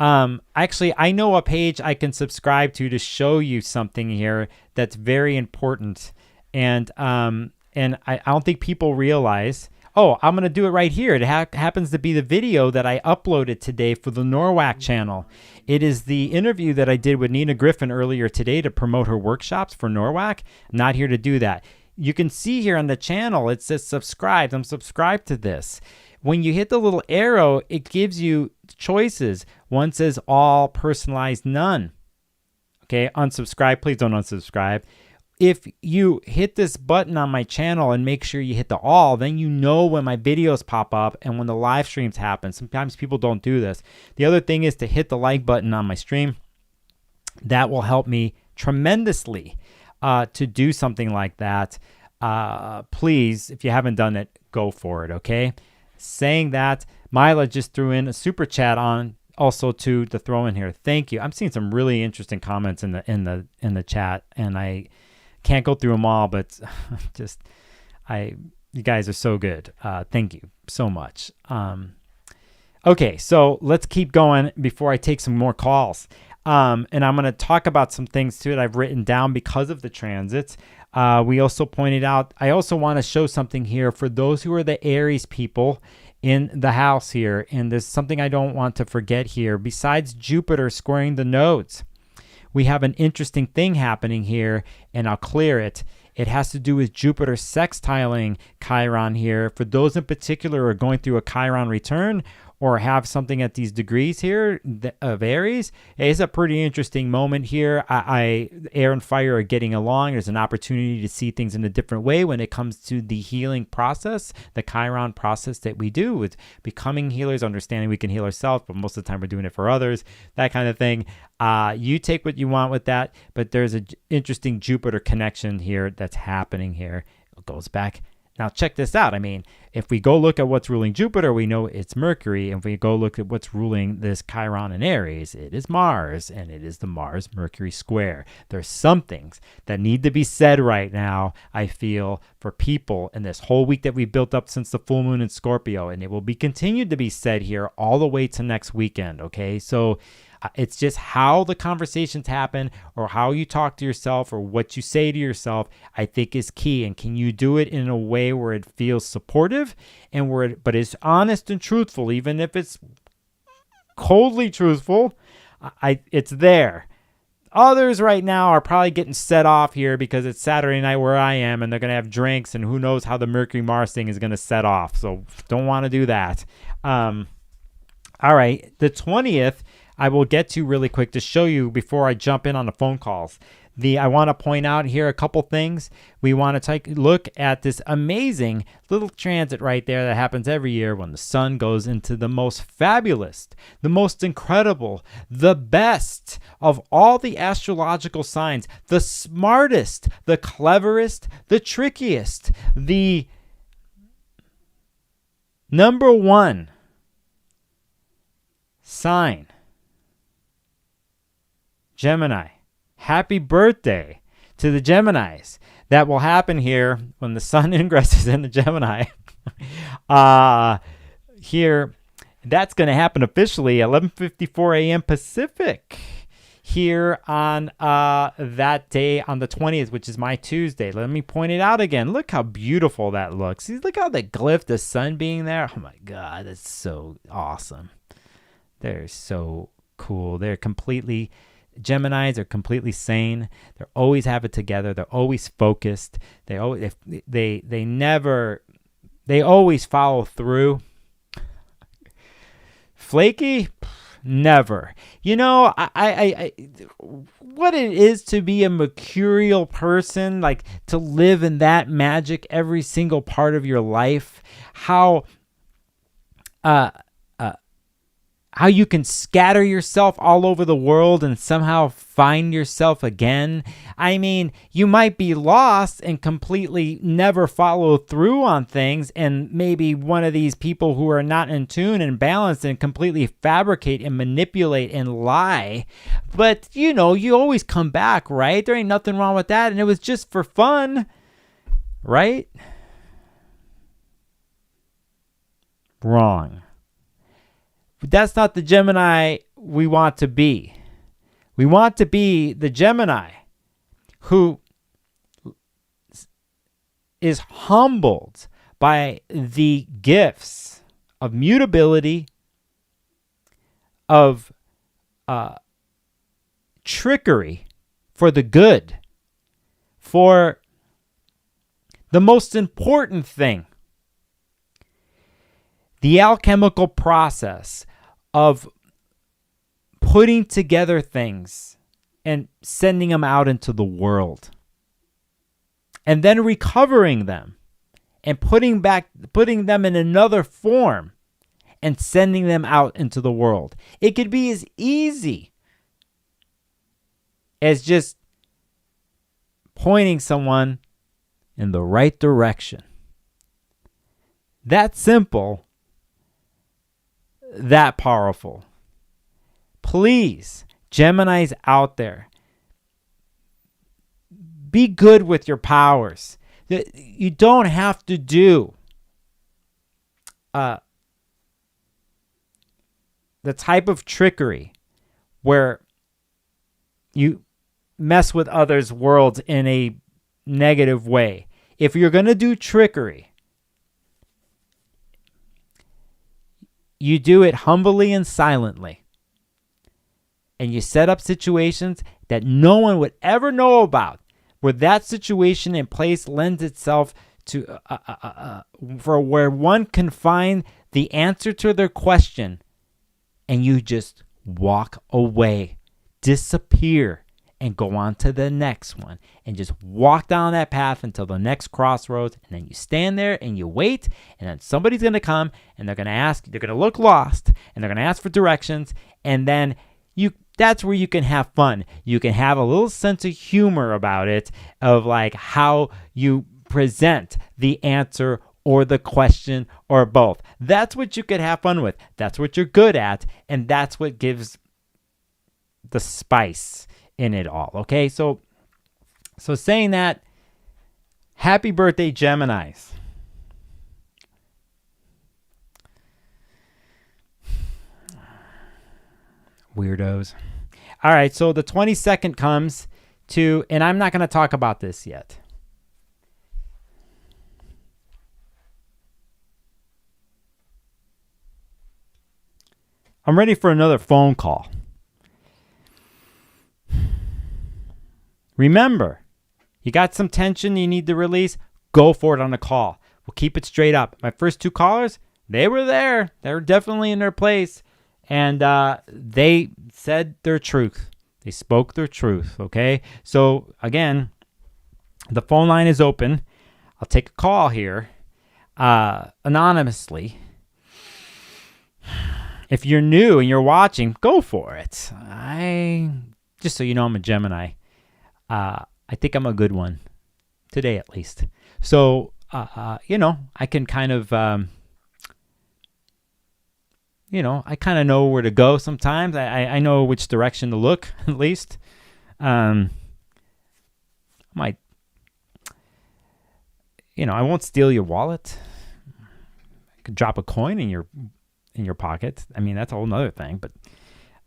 Actually, I know a page I can subscribe to show you something here that's very important. And I don't think people realize, I'm going to do it right here. It happens to be the video that I uploaded today for the Norwalk channel. It is the interview that I did with Nina Griffin earlier today to promote her workshops for Norwalk. I'm not here to do that. You can see here on the channel, it says subscribed. I'm subscribed to this. When you hit the little arrow, it gives you choices. One says all, personalized, none. Okay, unsubscribe. Please don't unsubscribe. If you hit this button on my channel and make sure you hit the all, then you know when my videos pop up and when the live streams happen. Sometimes people don't do this. The other thing is to hit the like button on my stream. That will help me tremendously. to do something like that, please, if you haven't done it, go for it, okay? Saying that, Mila just threw in a super chat on also to throw in here. Thank you. I'm seeing some really interesting comments in the chat, and I can't go through them all, but you guys are so good. Thank you so much. Okay, so let's keep going before I take some more calls. And I'm going to talk about some things too that I've written down because of the transits. We also pointed out, I also want to show something here for those who are the Aries people in the house here. And there's something I don't want to forget here. Besides Jupiter squaring the nodes, we have an interesting thing happening here, and I'll clear it. It has to do with Jupiter sextiling Chiron here. For those in particular who are going through a Chiron return or have something at these degrees here of Aries, it's a pretty interesting moment here. Air and fire are getting along. There's an opportunity to see things in a different way when it comes to the healing process, the Chiron process that we do with becoming healers, understanding we can heal ourselves, but most of the time we're doing it for others, that kind of thing. You take what you want with that, but there's an interesting Jupiter connection here that's happening here. It goes back. Now, check this out. I mean, if we go look at what's ruling Jupiter, we know it's Mercury. And if we go look at what's ruling this Chiron and Aries, it is Mars, and it is the Mars-Mercury square. There's some things that need to be said right now, I feel, for people in this whole week that we built up since the full moon in Scorpio. And it will be continued to be said here all the way to next weekend, okay? So it's just how the conversations happen or how you talk to yourself or what you say to yourself, I think is key. And can you do it in a way where it feels supportive and but it's honest and truthful, even if it's coldly truthful, it's there. Others right now are probably getting set off here because it's Saturday night where I am, and they're going to have drinks, and who knows how the Mercury-Mars thing is going to set off. So don't want to do that. All right, the 20th, I will get to really quick to show you before I jump in on the phone calls. I want to point out here a couple things. We want to take a look at this amazing little transit right there that happens every year when the sun goes into the most fabulous, the most incredible, the best of all the astrological signs, the smartest, the cleverest, the trickiest, the number one sign. Gemini. Happy birthday to the Geminis. That will happen here when the sun ingresses into Gemini. Here, that's going to happen officially 11:54 a.m. Pacific here on that day on the 20th, which is my Tuesday. Let me point it out again. Look how beautiful that looks. See, look how the glyph, the sun being there. Oh my God, that's so awesome. They're so cool. Geminis are completely sane. They always have it together. They're always focused. They always follow through. Flaky? Never. You know, I what it is to be a mercurial person, like to live in that magic every single part of your life, how you can scatter yourself all over the world and somehow find yourself again. I mean, you might be lost and completely never follow through on things, and maybe one of these people who are not in tune and balanced and completely fabricate and manipulate and lie. But, you know, you always come back, right? There ain't nothing wrong with that, and it was just for fun, right? Wrong. But that's not the Gemini we want to be. We want to be the Gemini who is humbled by the gifts of mutability, of trickery for the good, for the most important thing, the alchemical process of putting together things and sending them out into the world, and then recovering them and putting them in another form and sending them out into the world. It could be as easy as just pointing someone in the right direction. That simple, that powerful. Please, Geminis out there, be good with your powers. You don't have to do the type of trickery where you mess with others' worlds in a negative way. If you're going to do trickery, you do it humbly and silently. And you set up situations that no one would ever know about, where that situation in place lends itself to for where one can find the answer to their question, and you just walk away, disappear, and go on to the next one, and just walk down that path until the next crossroads, and then you stand there and you wait, and then somebody's going to come, and they're going to look lost, and they're going to ask for directions, and then that's where you can have fun. You can have a little sense of humor about it, of like how you present the answer or the question or both. That's what you could have fun with. That's what you're good at, and that's what gives the spice in it all. Okay, so saying that, happy birthday, Geminis. Weirdos. All right, so the 22nd comes to, and I'm not going to talk about this yet. I'm ready for another phone call. Remember, you got some tension you need to release, go for it on the call. We'll keep it straight up. My first two callers, they were there. They were definitely in their place. And they said their truth. They spoke their truth, okay? So, again, the phone line is open. I'll take a call here anonymously. If you're new and you're watching, go for it. Just so you know, I'm a Gemini. I think I'm a good one. Today, at least. So, I can kind of... I kind of know where to go sometimes. I know which direction to look, at least. I won't steal your wallet. I could drop a coin in your pocket. I mean, that's a whole nother thing. But,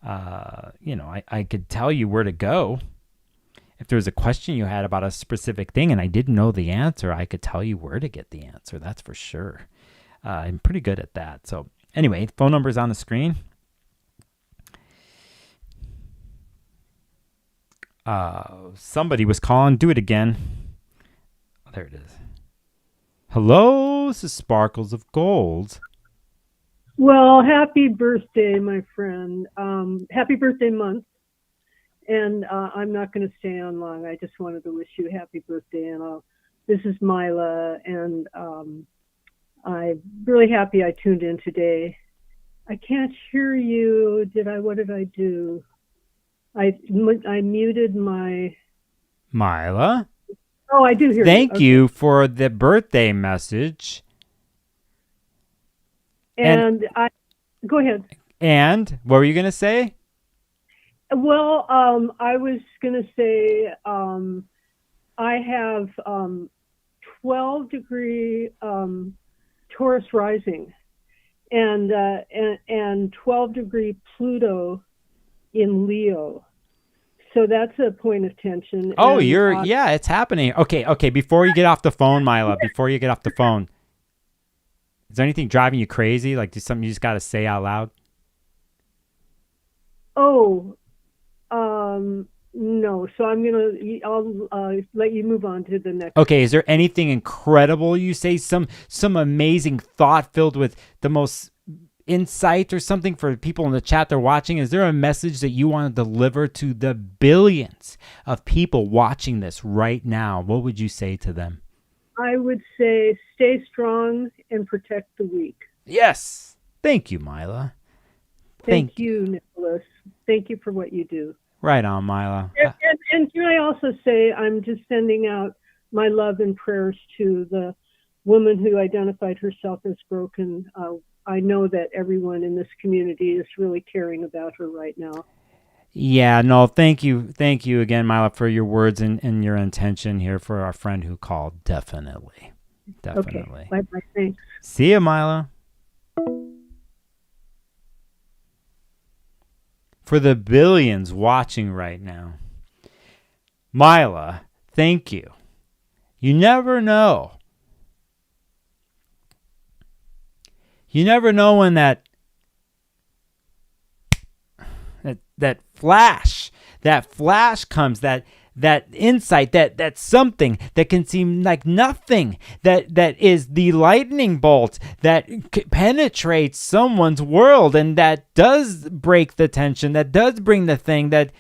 I could tell you where to go. If there was a question you had about a specific thing and I didn't know the answer, I could tell you where to get the answer. That's for sure. I'm pretty good at that. So, anyway, phone number is on the screen. Somebody was calling. Do it again. Oh, there it is. Hello, this is Sparkles of Gold. Well, happy birthday, my friend. Happy birthday month. And I'm not going to stay on long. I just wanted to wish you a happy birthday. And this is Mila, and I'm really happy I tuned in today. I can't hear you. What did I do? I muted my... Mila? Oh, I do hear you. Thank you for the birthday message. And go ahead. And what were you going to say? Well, I was going to say I have 12-degree Taurus rising and 12-degree Pluto in Leo. So that's a point of tension. Oh, it's happening. Okay. Before you get off the phone, Mila, is there anything driving you crazy? Like, something you just got to say out loud? Oh, no. So I'll let you move on to the next. Okay. Is there anything incredible you say? Some amazing thought filled with the most insight or something for people in the chat they're watching? Is there a message that you want to deliver to the billions of people watching this right now? What would you say to them? I would say stay strong and protect the weak. Yes. Thank you, Mila. Thank you, Nicholas. Thank you for what you do. Right on, Mila. And can I also say, I'm just sending out my love and prayers to the woman who identified herself as broken. I know that everyone in this community is really caring about her right now. Yeah, no, thank you again, Mila, for your words and your intention here for our friend who called. Definitely. Okay, bye-bye, thanks. See ya, Mila. For the billions watching right now, Mila, thank you. You never know. You never know when that flash comes, that insight, that something that can seem like nothing, that is the lightning bolt that penetrates someone's world, and that does break the tension, that does bring the thing that,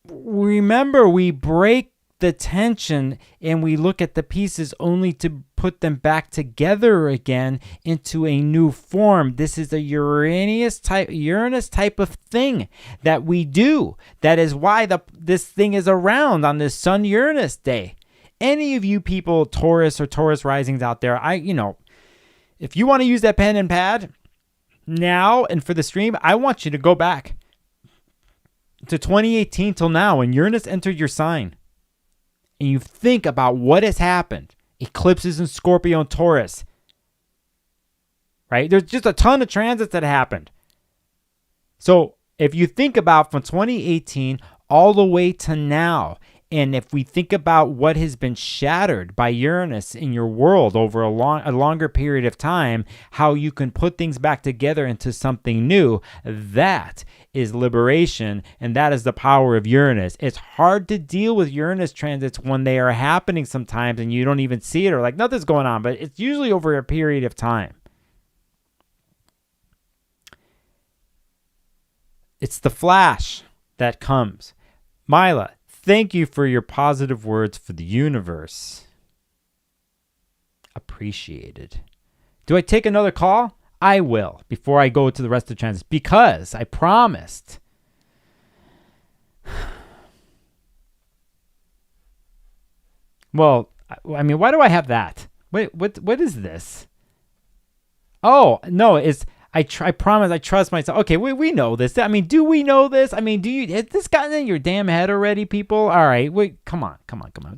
remember, we break the tension and we look at the pieces only to put them back together again into a new form. This is a Uranus type of thing that we do. That is why this thing is around on this Sun Uranus day. Any of you people, Taurus or Taurus risings out there, if you want to use that pen and pad now and for the stream, I want you to go back to 2018 till now when Uranus entered your sign. And you think about what has happened. Eclipses in Scorpio and Taurus. Right? There's just a ton of transits that happened. So if you think about from 2018 all the way to now, and if we think about what has been shattered by Uranus in your world over a longer period of time, how you can put things back together into something new, that is liberation, and that is the power of Uranus. It's hard to deal with Uranus transits when they are happening sometimes and you don't even see it or like nothing's going on, but it's usually over a period of time. It's the flash that comes. Mila, thank you for your positive words for the universe. Appreciated. Do I take another call? I will before I go to the rest of the transits because I promised. Well, I mean, why do I have that? Wait, what is this? Oh, no, I promise I trust myself. Okay, we know this. I mean, do we know this? I mean, has this gotten in your damn head already, people? All right, wait, come on.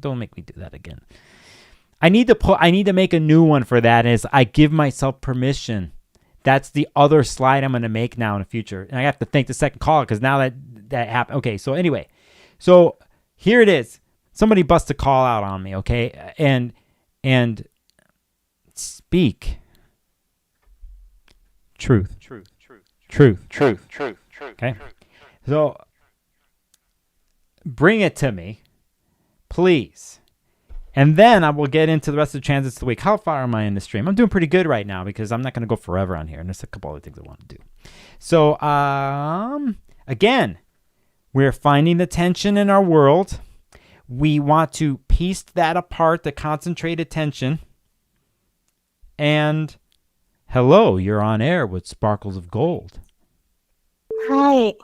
Don't make me do that again. I need to make a new one for that is I give myself permission. That's the other slide I'm going to make now in the future. And I have to thank the second caller because now that happened. Okay, so anyway. So here it is. Somebody bust a call out on me, okay? And speak. Truth. Okay? So bring it to me, please. And then I will get into the rest of the transits of the week. How far am I in the stream? I'm doing pretty good right now because I'm not going to go forever on here. And there's a couple other things I want to do. So, again, we're finding the tension in our world. We want to piece that apart, the concentrated tension. And hello, you're on air with Sparkles of Gold. Hi.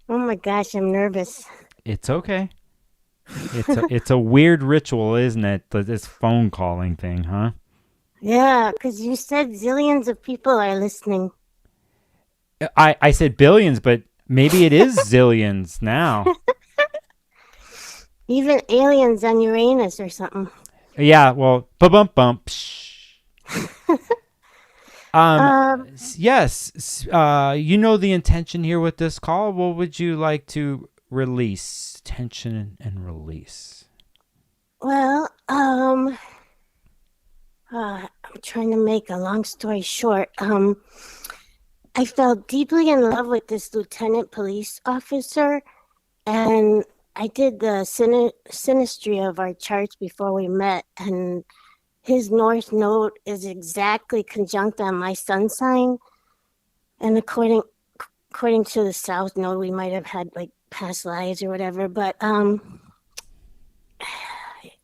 Oh my gosh, I'm nervous. It's okay. It's a weird ritual, isn't it? This phone calling thing, huh? Yeah, because you said zillions of people are listening. I said billions, but maybe it is zillions now. Even aliens on Uranus or something. Yeah, well, bump. Yes. You know the intention here with this call. What would you like to release? Tension and release. Well, I'm trying to make a long story short. I fell deeply in love with this lieutenant police officer, and I did the synastry of our charts before we met, and his north node is exactly conjunct on my sun sign, and according to the south node, we might have had like past lives or whatever, but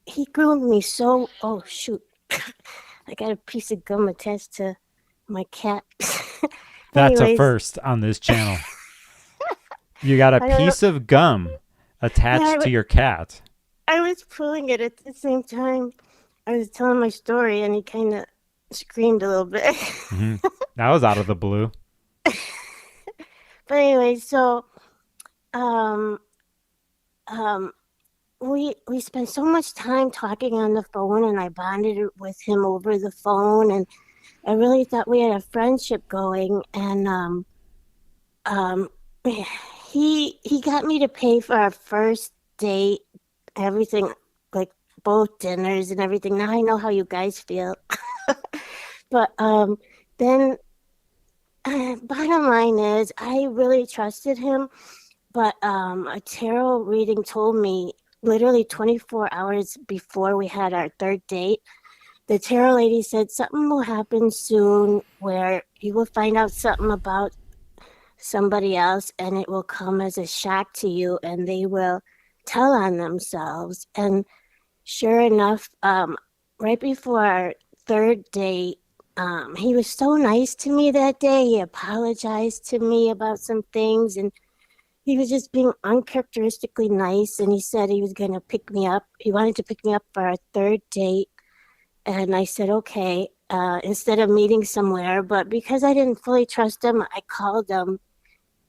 he groomed me so. Oh shoot, I got a piece of gum attached to my cat. That's Anyways. a first on this channel. You got a I don't know. piece of gum attached Yeah, to your cat. I was pulling it at the same time. I was telling my story, and he kind of screamed a little bit. Hmm. That was out of the blue. But anyway, so um, um, we spent so much time talking on the phone, and I bonded with him over the phone, and I really thought we had a friendship going. And um, he got me to pay for our first date, everything, like both dinners and everything. Now I know how you guys feel. But then bottom line is I really trusted him, but a tarot reading told me literally 24 hours before we had our third date, the tarot lady said something will happen soon where you will find out something about somebody else and it will come as a shock to you and they will tell on themselves. And sure enough, right before our third date, he was so nice to me that day. He apologized to me about some things and he was just being uncharacteristically nice. And he said he was going to pick me up. He wanted to pick me up for our third date. And I said, okay, instead of meeting somewhere. But because I didn't fully trust him, I called him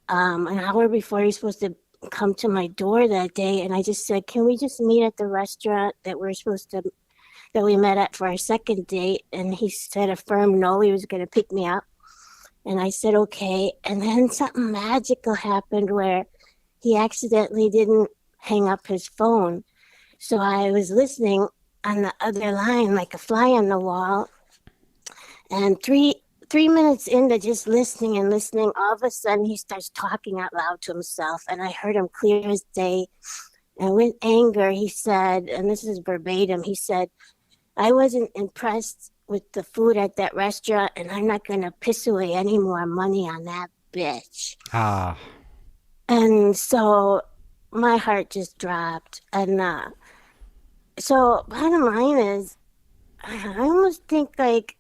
an hour before he was supposed to come to my door that day. And I just said, can we just meet at the restaurant that we met at for our second date? And he said a firm no, he was going to pick me up. And I said, okay. And then something magical happened where he accidentally didn't hang up his phone. So I was listening on the other line like a fly on the wall. And three minutes into just listening and listening, all of a sudden he starts talking out loud to himself. And I heard him clear as day. And with anger, he said, and this is verbatim, he said, I wasn't impressed with the food at that restaurant, and I'm not going to piss away any more money on that bitch. Ah. And so my heart just dropped. And so bottom line is, I almost think like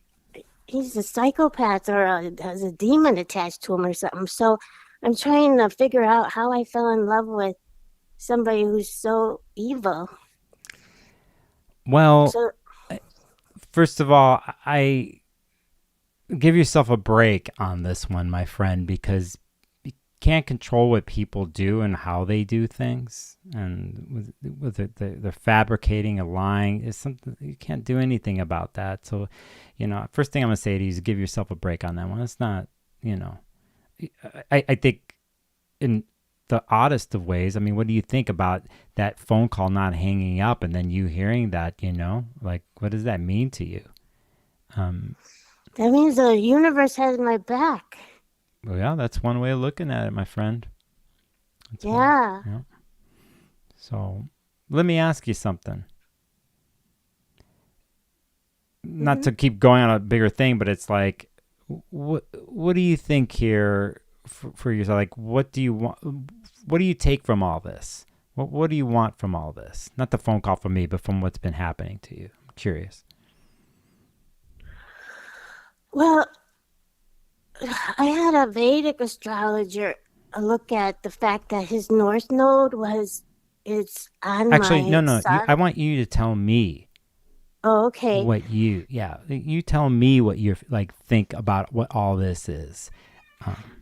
he's a psychopath or has a demon attached to him or something. So I'm trying to figure out how I fell in love with somebody who's so evil. Well, So, first of all, I give yourself a break on this one, my friend, because you can't control what people do and how they do things. And with the fabricating and lying is something you can't do anything about that. So, first thing I'm going to say to you is give yourself a break on that one. It's not, I think in the oddest of ways, I mean, what do you think about that phone call not hanging up and then you hearing that, like, what does that mean to you? that means the universe has my back. Well, yeah, that's one way of looking at it, my friend. That's Yeah. yeah. So let me ask you something. Not to keep going on a bigger thing, but it's like, what do you think here for yourself? Like, what do you want? What do you take from all this? What do you want from all this? Not the phone call from me, but from what's been happening to you. I'm curious. Well, I had a Vedic astrologer look at the fact that his North Node it's on Actually, my no. sun. I want you to tell me Oh, okay. what you tell me what you think about what all this is.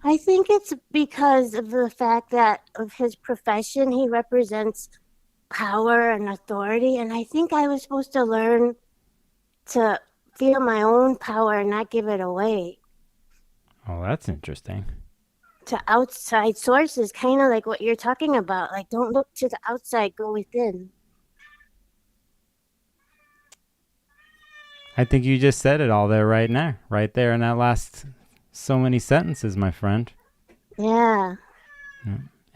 I think it's because of the fact that of his profession, he represents power and authority. And I think I was supposed to learn to feel my own power and not give it away Oh, that's interesting. to outside sources, kind of like what you're talking about. Like, don't look to the outside, go within. I think you just said it all there right now, right there in that last so many sentences, my friend. Yeah.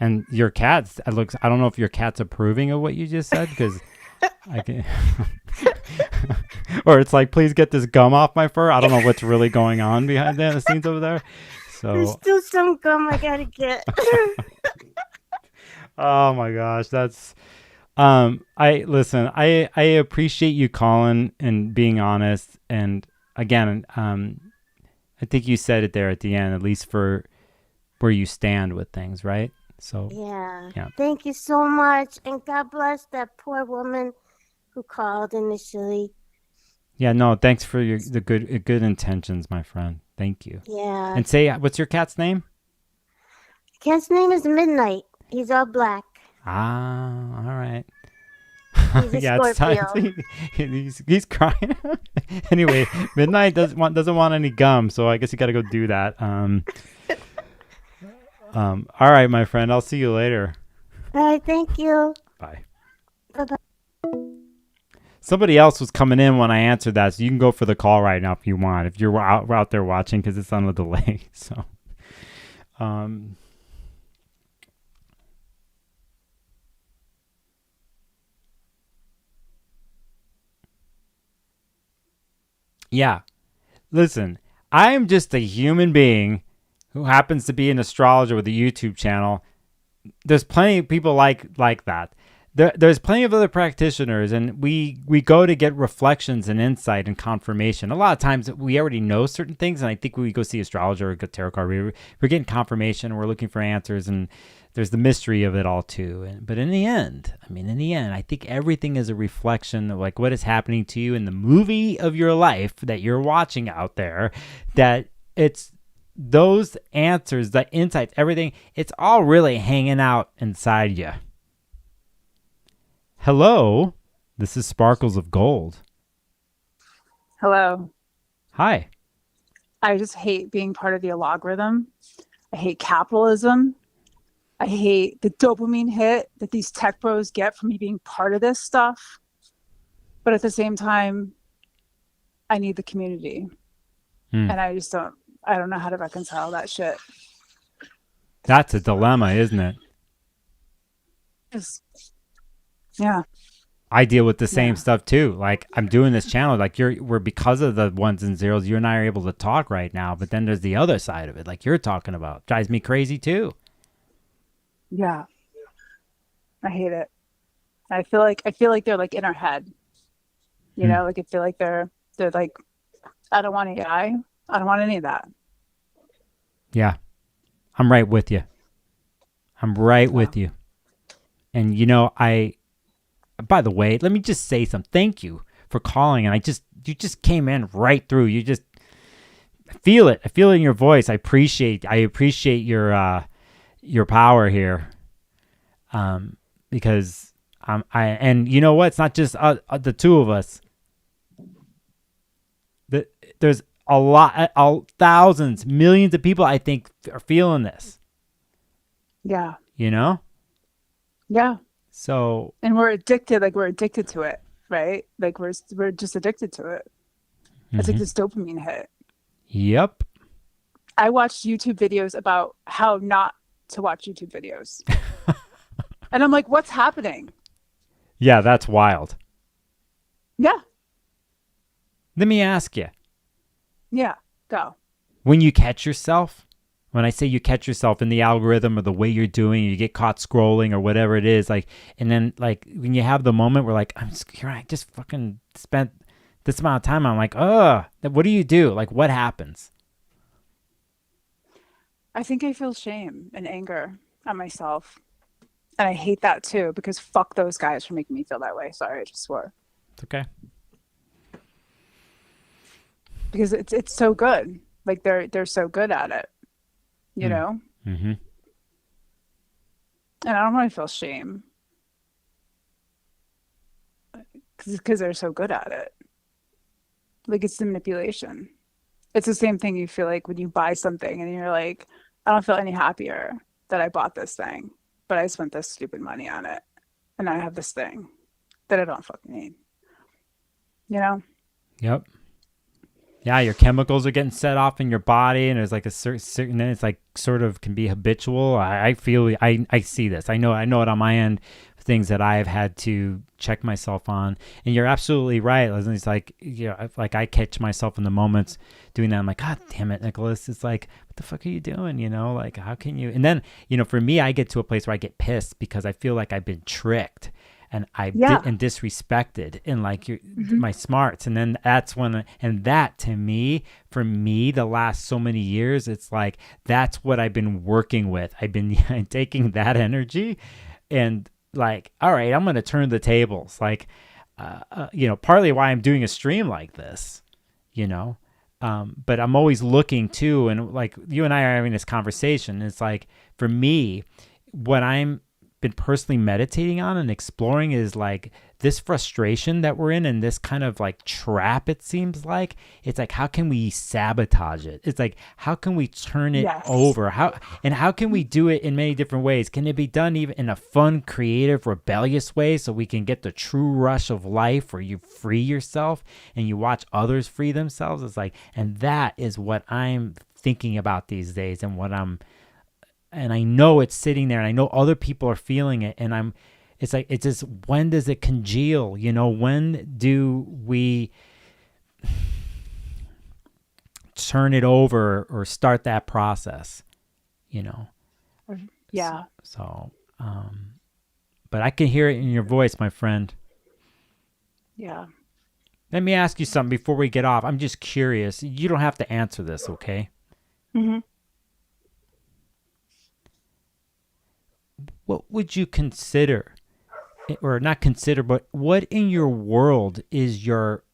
And your cat's, I don't know if your cat's approving of what you just said, because I can, or it's like, please get this gum off my fur. I don't know what's really going on behind the scenes over there. There's So, still some gum I gotta get. oh my gosh, that's, I appreciate you calling and being honest. And again, I think you said it there at the end, at least for where you stand with things, right? So Yeah. Thank you so much. And God bless that poor woman who called initially. yeah, no, thanks for the good intentions, my friend. Thank you. Yeah. And say, what's your cat's name? Cat's name is Midnight. He's all black. Ah, all right. He's a Yeah, Scorpio. he's crying. Anyway, Midnight doesn't want any gum, so I guess you got to go do that. All right, my friend. I'll see you later. All right, thank you. Bye. Bye-bye. Somebody else was coming in when I answered that, so you can go for the call right now if you want. If you're out there watching, because it's on a delay. So, yeah. Listen, I am just a human being who happens to be an astrologer with a YouTube channel. There's plenty of people like that. There's plenty of other practitioners, and we go to get reflections and insight and confirmation. A lot of times we already know certain things, and I think when we go see astrologer or get tarot card reader, we're getting confirmation, we're looking for answers, and there's the mystery of it all too. But in the end, I think everything is a reflection of like what is happening to you in the movie of your life that you're watching out there, that it's those answers, the insights, everything, it's all really hanging out inside you. Hello, this is Sparkles of Gold. Hello. Hi. I just hate being part of the algorithm. I hate capitalism. I hate the dopamine hit that these tech bros get from me being part of this stuff. But at the same time, I need the community. And I don't know how to reconcile that shit. That's a dilemma, isn't it? Yeah. I deal with the same stuff too. Like I'm doing this channel, like we're because of the ones and zeros, you and I are able to talk right now. But then there's the other side of it, like you're talking about. Drives me crazy too. Yeah. I hate it. I feel like they're like in our head. You know, like I feel like they're like, I don't want AI. I don't want any of that. Yeah. I'm right with you. With you. And by the way, let me just say something. Thank you for calling. And you just came in right through. You just feel it. I feel it in your voice. I appreciate your power here. Because and you know what? It's not just the two of us. There's a lot, thousands, millions of people I think are feeling this. Yeah. You know? Yeah. So, and we're addicted to it, right? Like we're just addicted to it. It's like this dopamine hit. Yep. I watched YouTube videos about how not to watch YouTube videos. And I'm like, what's happening? Yeah, that's wild. Yeah. Let me ask you. Yeah, go. When you catch yourself, when I say you catch yourself in the algorithm or the way you're doing, you get caught scrolling or whatever it is, like, and then like when you have the moment where like, I just fucking spent this amount of time, I'm like, what do you do? Like, what happens? I think I feel shame and anger at myself. And I hate that too, because fuck those guys for making me feel that way. Sorry, I just swore. It's okay. Because it's so good. Like they're so good at it. You know? Mm-hmm. And I don't want to feel shame. Because they're so good at it. Like it's the manipulation. It's the same thing you feel like when you buy something and you're like, I don't feel any happier that I bought this thing, but I spent this stupid money on it. And I have this thing that I don't fucking need. You know? Yep. Yeah, your chemicals are getting set off in your body, and there's like a certain, then it's like sort of can be habitual. I feel, I see this. I know it on my end, things that I've had to check myself on. And you're absolutely right. It's like, like I catch myself in the moments doing that. I'm like, God damn it, Nicholas. It's like, what the fuck are you doing? Like, how can you? And then, for me, I get to a place where I get pissed because I feel like I've been tricked. and I Yeah. and disrespected and like my smarts. And then that's when, and that to me, for me, the last so many years, it's like, that's what I've been working with. I've been taking that energy and like, all right, I'm going to turn the tables. Like, partly why I'm doing a stream like this, but I'm always looking too. And like you and I are having this conversation. It's like, for me, what I'm been personally meditating on and exploring is like this frustration that we're in and this kind of like trap. It seems like it's like, how can we sabotage it? It's like, how can we turn it over? How can we do it in many different ways? Can it be done even in a fun, creative, rebellious way so we can get the true rush of life where you free yourself and you watch others free themselves? It's like, and that is what I'm thinking about these days, and I know it's sitting there, and I know other people are feeling it, and it's like, it's just, when does it congeal? When do we turn it over or start that process? Yeah. So, but I can hear it in your voice, my friend. Yeah. Let me ask you something before we get off. I'm just curious. You don't have to answer this, okay? Mm-hmm. What would you consider, or not consider, but what in your world is your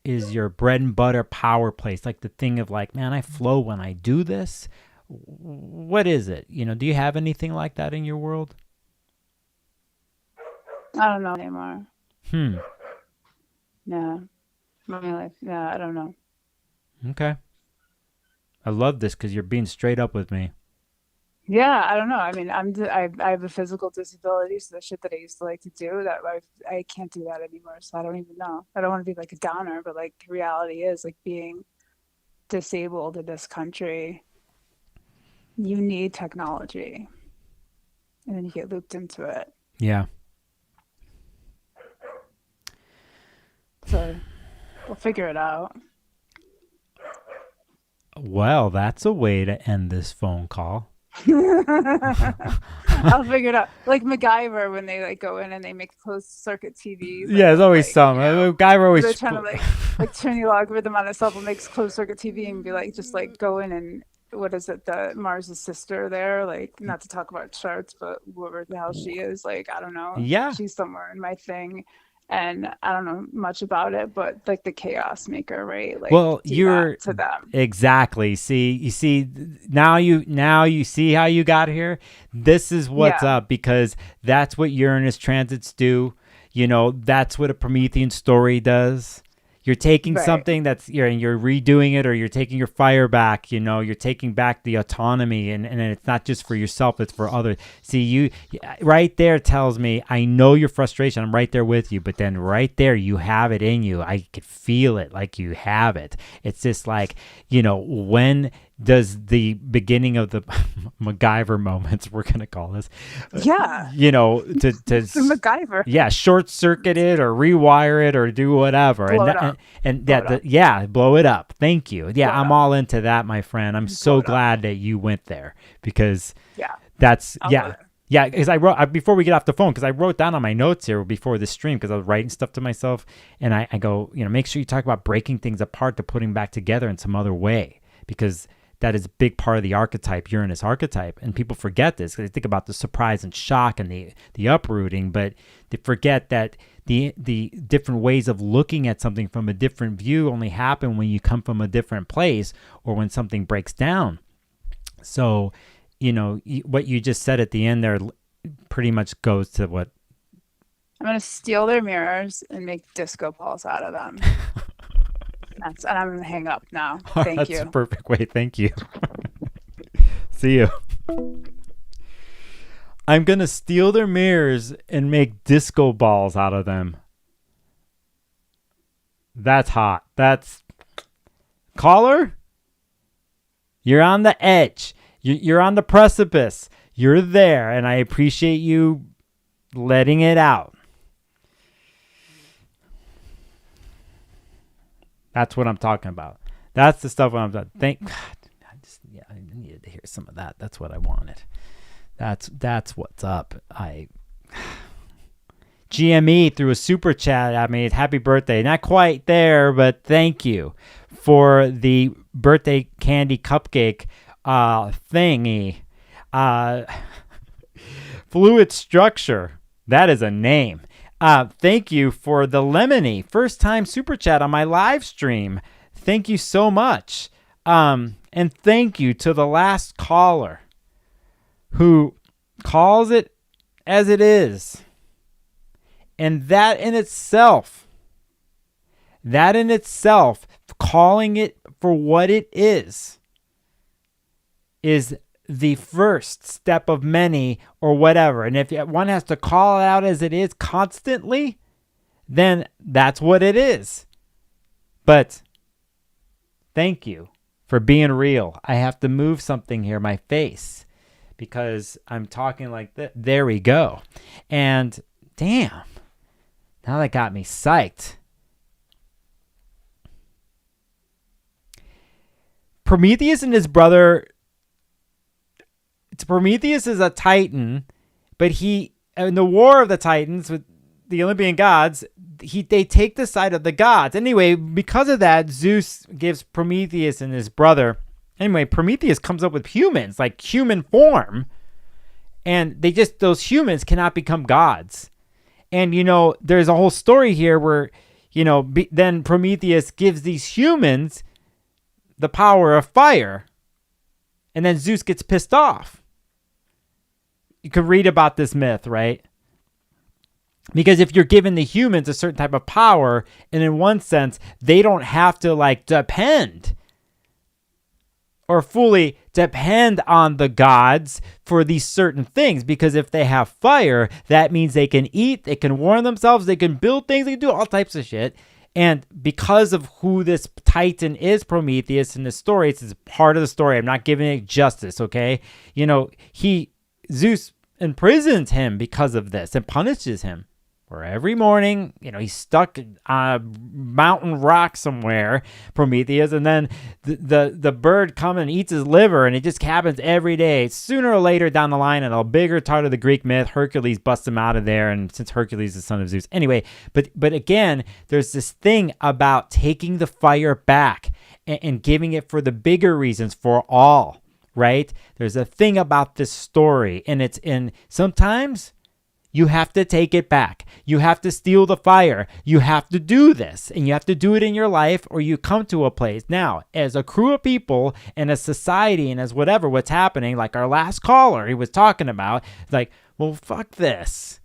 bread and butter power place? Like the thing of like, man, I flow when I do this. What is it? Do you have anything like that in your world? I don't know anymore. Yeah. My life. Yeah, I don't know. Okay. I love this because you're being straight up with me. Yeah, I don't know. I mean, I have a physical disability, so the shit that I used to like to do, that I can't do that anymore. So I don't even know. I don't want to be like a downer, but like reality is like being disabled in this country, you need technology, and then you get looped into it. Yeah. So we'll figure it out. Well, that's a way to end this phone call. I'll figure it out. Like MacGyver, when they like go in and they make closed circuit TVs. Yeah, it's always something. MacGyver always. They're trying to like turn the algorithm on itself and makes closed circuit TV and be like, just like go in and what is it? The Mars's sister there, like, not to talk about charts, but whoever the hell she is, like, I don't know. Yeah, she's somewhere in my thing. And I don't know much about it, but like the chaos maker, right? Like, well, you're to them. Exactly. You see now you see how you got here. This is what's up, because that's what Uranus transits do. That's what a Promethean story does. You're taking something and you're redoing it, or you're taking your fire back. You're taking back the autonomy, and it's not just for yourself; it's for others. See, you right there tells me I know your frustration. I'm right there with you, but then right there you have it in you. I could feel it, like you have it. It's just like, when does the beginning of the MacGyver moments, we're gonna call this, to MacGyver, short circuit it or rewire it or do whatever, blow it up. Thank you. I'm all into that, my friend. I'm so glad that you went there, because because I wrote before we get off the phone, because I wrote down on my notes here before the stream, because I was writing stuff to myself, and I go, make sure you talk about breaking things apart to putting back together in some other way, because that is a big part of the archetype, Uranus archetype. And people forget this because they think about the surprise and shock and the uprooting, but they forget that the different ways of looking at something from a different view only happen when you come from a different place, or when something breaks down. So, what you just said at the end there pretty much goes to what I'm going to steal their mirrors and make disco balls out of them. And I'm going to hang up now. Thank you. That's a perfect way. Thank you. See you. I'm going to steal their mirrors and make disco balls out of them. That's hot. That's... Caller? You're on the edge. You're on the precipice. You're there, and I appreciate you letting it out. That's what I'm talking about. That's the stuff I'm talking. Thank God. I needed to hear some of that. That's what I wanted. That's what's up. GME threw a super chat at me. Happy birthday. Not quite there, but thank you for the birthday candy cupcake thingy. Fluid structure. That is a name. Thank you for the lemony. First time super chat on my live stream. Thank you so much. And thank you to the last caller who calls it as it is. And that in itself, calling it for what it is the first step of many or whatever. And if one has to call it out as it is constantly, then that's what it is. But thank you for being real. I have to move something here, my face, because I'm talking like that. There we go. And damn, now that got me psyched. Prometheus and his brother. Prometheus is a Titan, but he, in the war of the Titans with the Olympian gods, they take the side of the gods. Anyway, because of that, Zeus gives Prometheus and his brother. Anyway, Prometheus comes up with humans, like human form, and those humans cannot become gods. And, there's a whole story here where, then Prometheus gives these humans the power of fire, and then Zeus gets pissed off. You could read about this myth, right? Because if you're giving the humans a certain type of power, and in one sense, they don't have to depend or fully depend on the gods for these certain things. Because if they have fire, that means they can eat, they can warm themselves, they can build things, they can do all types of shit. And because of who this Titan is, Prometheus, in the story, it's part of the story. I'm not giving it justice, okay? Zeus imprisons him because of this and punishes him. Where every morning, he's stuck on a mountain rock somewhere, Prometheus, and then the bird comes and eats his liver, and it just happens every day. Sooner or later down the line, and a bigger part of the Greek myth, Hercules busts him out of there, and since Hercules is the son of Zeus. Anyway, but again, there's this thing about taking the fire back and giving it for the bigger reasons for all, right? There's a thing about this story, and sometimes you have to take it back. You have to steal the fire. You have to do this, and you have to do it in your life, or you come to a place. Now, as a crew of people and as society and as what's happening, like our last caller, he was talking about, well, fuck this.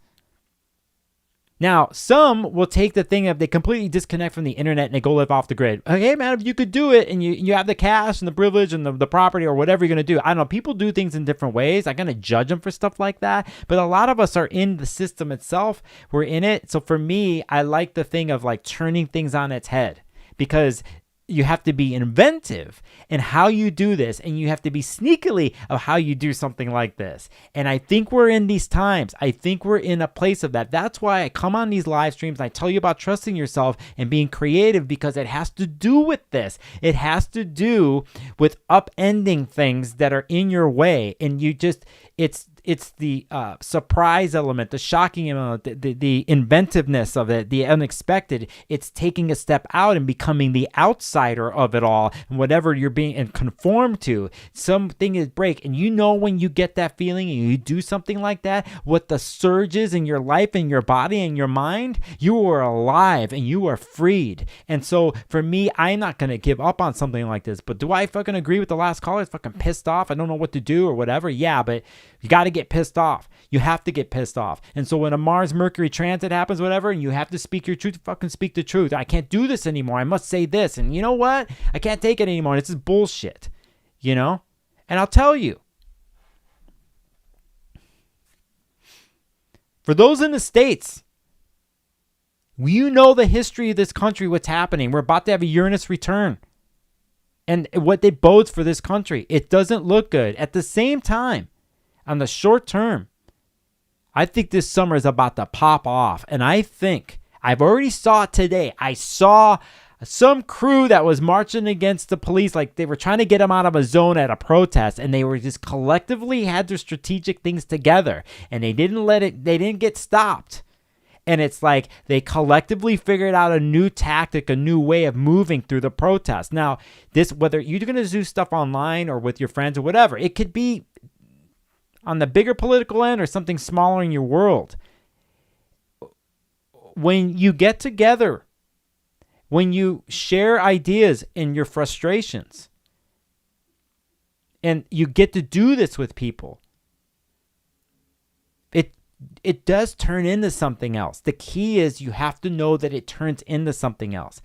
Now, some will take the thing of they completely disconnect from the internet and they go live off the grid. Okay, man, if you could do it and you have the cash and the privilege and the property or whatever you're going to do. I don't know. People do things in different ways. I'm going to judge them for stuff like that. But a lot of us are in the system itself. We're in it. So for me, I like the thing of turning things on its head, because you have to be inventive in how you do this, and you have to be sneakily of how you do something like this. And I think we're in these times. I think we're in a place of that. That's why I come on these live streams and I tell you about trusting yourself and being creative, because it has to do with this. It has to do with upending things that are in your way, and it's the surprise element, the shocking element, the inventiveness of it, the unexpected. It's taking a step out and becoming the outsider of it all, and whatever you're being and conform to. Something is break, and when you get that feeling and you do something like that, what the surge is in your life and your body and your mind, you are alive and you are freed. And so for me, I'm not going to give up on something like this. But do I fucking agree with the last caller? It's fucking pissed off. I don't know what to do or whatever. Yeah, but you got to get pissed off. You have to get pissed off. And so when a Mars-Mercury transit happens, whatever, and you have to speak your truth, fucking speak the truth. I can't do this anymore. I must say this. And you know what? I can't take it anymore. This is bullshit. And I'll tell you. For those in the States, the history of this country, what's happening. We're about to have a Uranus return. And what it bodes for this country. It doesn't look good. At the same time, on the short term, I think this summer is about to pop off. And I think, I've already saw it today. I saw some crew that was marching against the police, like they were trying to get them out of a zone at a protest, and they were just collectively had their strategic things together, and they didn't get stopped. And it's like they collectively figured out a new tactic, a new way of moving through the protest. Now, this, whether you're going to do stuff online or with your friends or whatever, it could be on the bigger political end or something smaller in your world. When you get together, when you share ideas and your frustrations, and you get to do this with people, it does turn into something else. The key is you have to know that it turns into something else.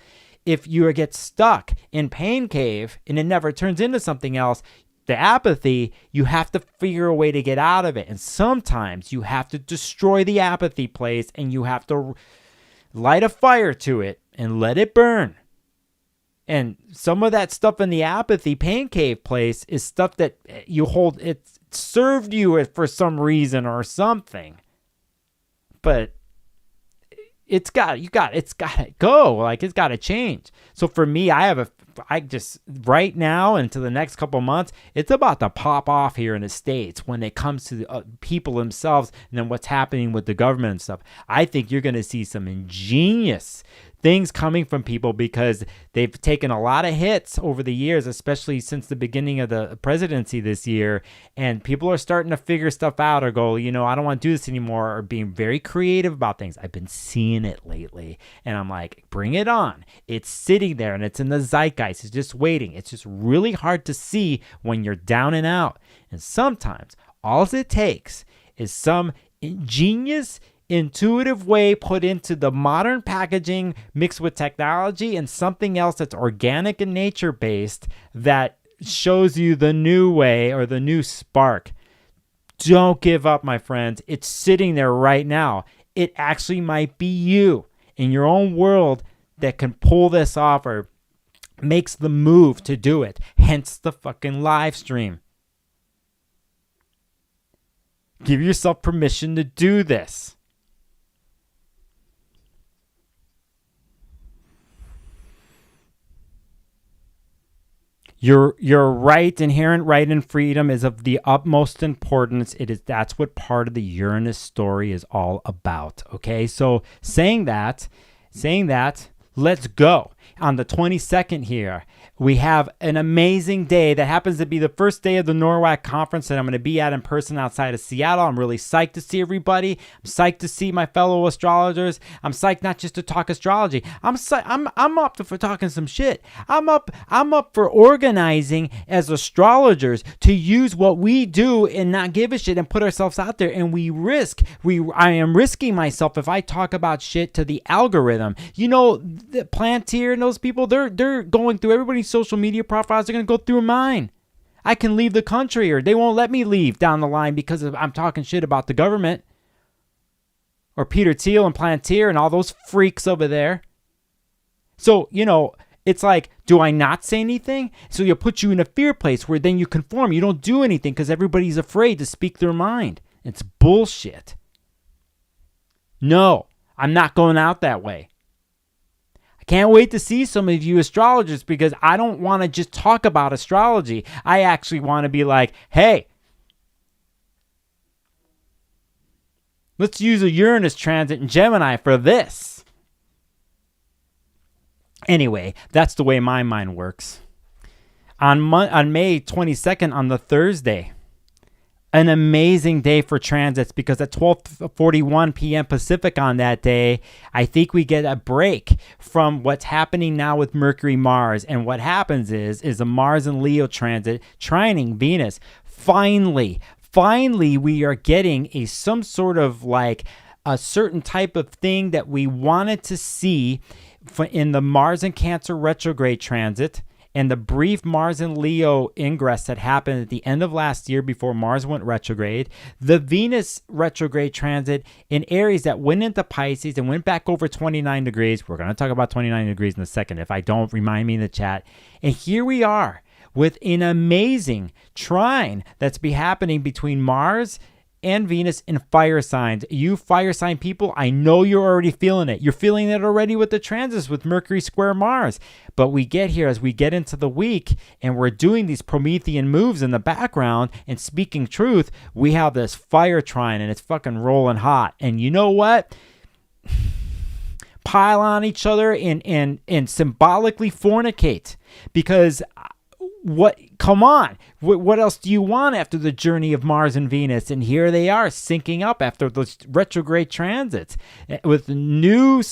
If you get stuck in pain cave and it never turns into something else, the apathy, you have to figure a way to get out of it. And sometimes you have to destroy the apathy place and you have to light a fire to it and let it burn. And some of that stuff in the apathy pain cave place is stuff that you hold, it served you for some reason or something. But it's got to go. Like, it's got to change. So for me, I just right now into the next couple months, it's about to pop off here in the States when it comes to the, people themselves and then what's happening with the government and stuff. I think you're going to see some ingenious things coming from people because they've taken a lot of hits over the years, especially since the beginning of the presidency this year. And people are starting to figure stuff out or go, I don't want to do this anymore, or being very creative about things. I've been seeing it lately. And I'm like, bring it on. It's sitting there and it's in the zeitgeist. It's just waiting. It's just really hard to see when you're down and out. And sometimes all it takes is some ingenious, intuitive way put into the modern packaging mixed with technology and something else that's organic and nature based that shows you the new way or the new spark. Don't give up, my friends. It's sitting there right now. It actually might be you in your own world that can pull this off or makes the move to do it. Hence the fucking live stream. Give yourself permission to do this. Your right, inherent right and freedom is of the utmost importance. That's what part of the Uranus story is all about. Okay, so saying that, let's go. On the 22nd here, we have an amazing day that happens to be the first day of the NORWAC conference that I'm going to be at in person outside of Seattle. I'm really psyched to see everybody. I'm psyched to see my fellow astrologers. I'm psyched not just to talk astrology. I'm up for talking some shit. I'm up for organizing as astrologers to use what we do and not give a shit and put ourselves out there. And I am risking myself if I talk about shit to the algorithm. The Plantier and those people, they're going through everybody's social media profiles. They're going to go through mine. I can leave the country or they won't let me leave down the line because I'm talking shit about the government or Peter Thiel and Plantier and all those freaks over there. So, it's like, do I not say anything? So you'll put you in a fear place where then you conform. You don't do anything because everybody's afraid to speak their mind. It's bullshit. No, I'm not going out that way. Can't wait to see some of you astrologers because I don't want to just talk about astrology. I actually want to be like, hey, let's use a Uranus transit in Gemini for this. Anyway, that's the way my mind works. On May 22nd, on the Thursday, an amazing day for transits because at 12:41 p.m. Pacific on that day, I think we get a break from what's happening now with Mercury, Mars. And what happens is a Mars and Leo transit trining Venus. Finally, we are getting some sort of like a certain type of thing that we wanted to see in the Mars and Cancer retrograde transit. And the brief Mars and Leo ingress that happened at the end of last year before Mars went retrograde, the Venus retrograde transit in Aries that went into Pisces and went back over 29 degrees. We're going to talk about 29 degrees in a second. If I don't, remind me in the chat. And here we are with an amazing trine that's happening between Mars and Venus in fire signs. You fire sign people, I know you're already feeling it. You're feeling it already with the transits with Mercury square Mars. But we get here as we get into the week and we're doing these Promethean moves in the background and speaking truth, we have this fire trine and it's fucking rolling hot. And you know what? pile on each other and symbolically fornicate. Because come on, what else do you want after the journey of Mars and Venus? And here they are syncing up after those retrograde transits with new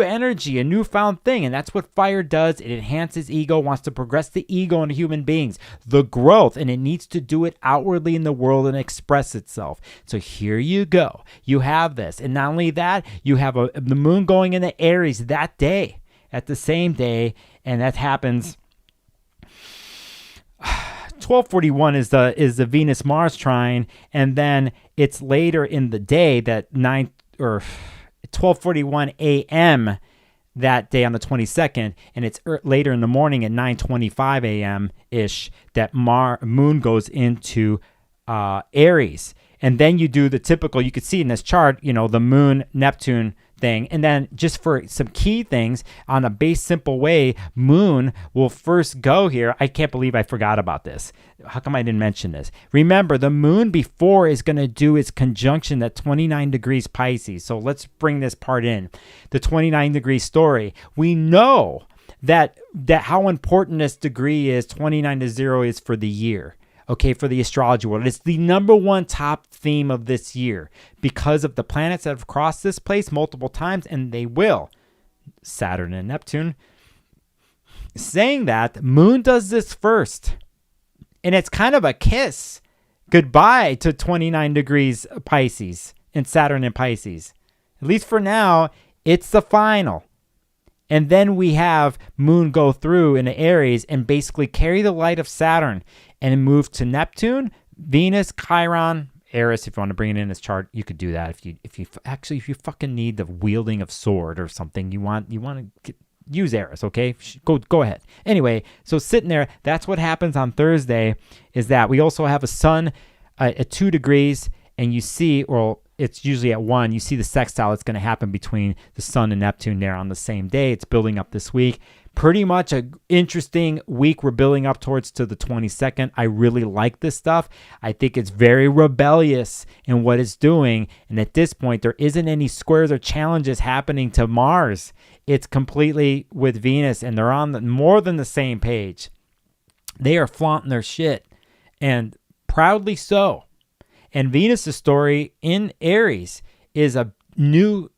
energy, a newfound thing. And that's what fire does. It enhances ego, wants to progress the ego in human beings, the growth, and it needs to do it outwardly in the world and express itself. So here you go. You have this. And not only that, you have the moon going into Aries that day, at the same day, and that happens 1241 is the Venus Mars trine, and then it's later in the day that 1241 a.m. that day on the 22nd, and it's later in the morning at 9:25 a.m. ish that moon goes into Aries. And then you do the typical, you could see in this chart, the moon Neptune thing. And then just for some key things on a base simple way, moon will first go here. I can't believe I forgot about this. How come I didn't mention this? Remember, the moon before is going to do its conjunction at 29 degrees Pisces. So let's bring this part in. The 29 degree story. We know that how important this degree is, 29 to 0 is for the year. Okay, for the astrology world. It's the number one top theme of this year because of the planets that have crossed this place multiple times, and they will. Saturn and Neptune. Saying that, moon does this first. And it's kind of a kiss goodbye to 29 degrees Pisces and Saturn and Pisces. At least for now, it's the final. And then we have moon go through into Aries and basically carry the light of Saturn and move to Neptune, Venus, Chiron, Aries. If you want to bring it in this chart, you could do that. If you fucking need the wielding of sword or something, you want to use Aries, okay? Go ahead. Anyway, so sitting there, that's what happens on Thursday. Is that we also have a sun at 2 degrees, and you see, well, it's usually at 1. You see the sextile that's going to happen between the sun and Neptune there on the same day. It's building up this week. Pretty much an interesting week we're building up towards to the 22nd. I really like this stuff. I think it's very rebellious in what it's doing. And at this point, there isn't any squares or challenges happening to Mars. It's completely with Venus, and they're on more than the same page. They are flaunting their shit, and proudly so. And Venus' story in Aries is a new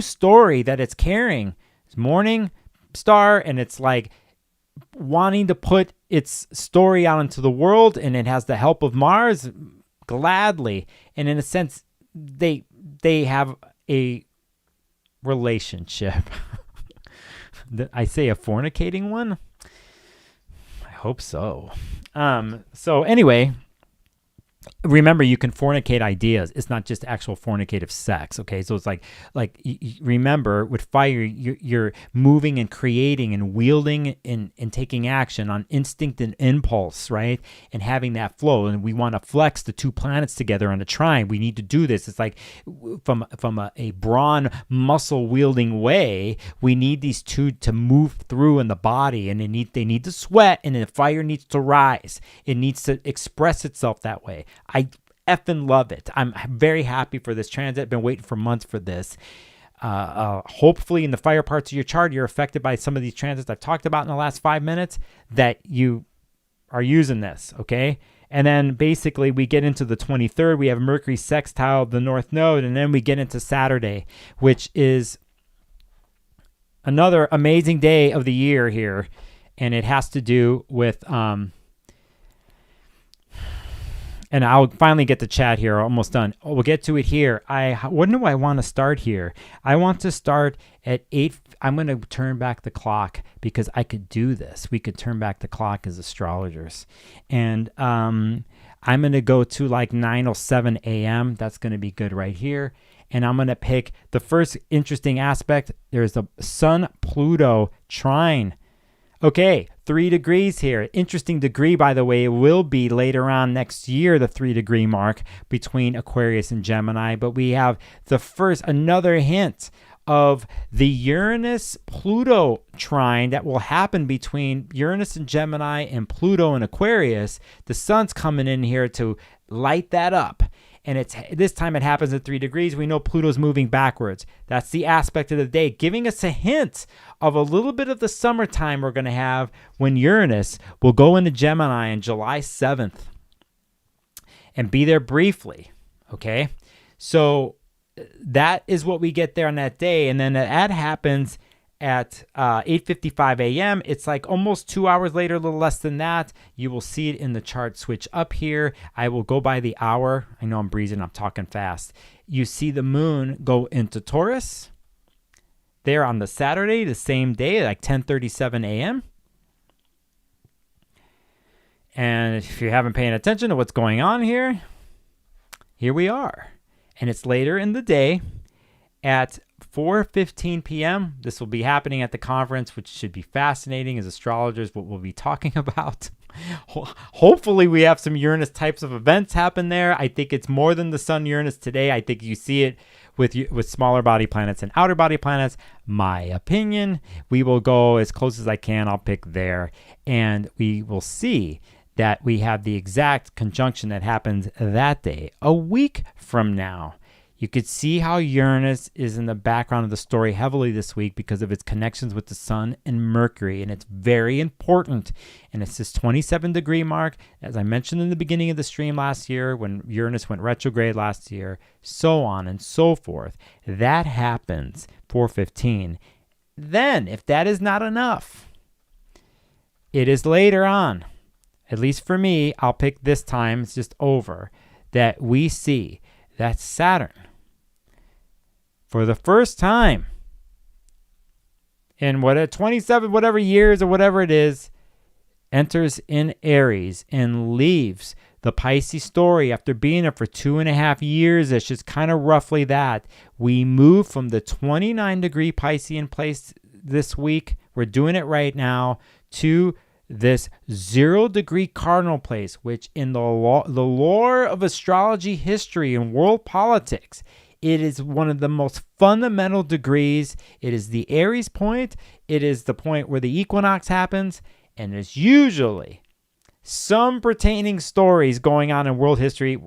story that it's carrying. It's morning star, and it's like wanting to put its story out into the world, and it has the help of Mars gladly. And in a sense, they have a relationship. I say a fornicating one? I hope so. So anyway, remember, you can fornicate ideas. It's not just actual fornicative sex, okay? So it's like remember, with fire, you're moving and creating and wielding and taking action on instinct and impulse, right? And having that flow. And we want to flex the two planets together on a trine. We need to do this. It's like from a brawn muscle wielding way, we need these two to move through in the body, and they need to sweat, and the fire needs to rise. It needs to express itself that way. I effing love it. I'm very happy for this transit. I've been waiting for months for this. Hopefully in the fire parts of your chart, you're affected by some of these transits I've talked about in the last 5 minutes, that you are using this, okay? And then basically we get into the 23rd. We have Mercury sextile the North Node, and then we get into Saturday, which is another amazing day of the year here. And it has to do with... and I'll finally get the chat here. Almost done. We'll get to it here. When do I want to start here? I want to start at 8. I'm going to turn back the clock because I could do this. We could turn back the clock as astrologers. And I'm going to go to like 9:07 a.m. That's going to be good right here. And I'm going to pick the first interesting aspect. There's the Sun-Pluto trine. Okay, 3 degrees here. Interesting degree, by the way. It will be later on next year, the 3-degree mark between Aquarius and Gemini. But we have another hint of the Uranus-Pluto trine that will happen between Uranus and Gemini and Pluto and Aquarius. The sun's coming in here to light that up. and this time it happens at 3 degrees. We know Pluto's moving backwards. That's the aspect of the day, giving us a hint of a little bit of the summertime we're going to have when Uranus will go into Gemini on July 7th and be there briefly, okay? So that is what we get there on that day, and then that happens at 8:55 a.m. It's like almost 2 hours later, a little less than that. You will see it in the chart switch up here. I will go by the hour. I know I'm breezing, I'm talking fast. You see the moon go into Taurus there on the Saturday, the same day, like 10:37 a.m. And if you haven't paid attention to what's going on here, here we are. And it's later in the day at 4:15 p.m. This will be happening at the conference, which should be fascinating as astrologers, what we'll be talking about. Hopefully we have some Uranus types of events happen there. I think it's more than the Sun Uranus today. I think you see it with smaller body planets and outer body planets. My opinion, we will go as close as I can. I'll pick there, and we will see that we have the exact conjunction that happens that day, a week from now. You could see how Uranus is in the background of the story heavily this week because of its connections with the Sun and Mercury, and it's very important. And it's this 27-degree mark, as I mentioned in the beginning of the stream last year when Uranus went retrograde last year, so on and so forth. That happens 4:15. Then, if that is not enough, it is later on, at least for me, I'll pick this time, it's just over, that we see that Saturn, for the first time in 27 whatever years or whatever it is, enters in Aries and leaves the Pisces story after being there for 2.5 years. It's just kind of roughly that. We move from the 29-degree Piscean place this week, we're doing it right now, to this 0-degree cardinal place, which in the lore of astrology history and world politics, it is one of the most fundamental degrees. It is the Aries point. It is the point where the equinox happens, and there's usually some pertaining stories going on in world history.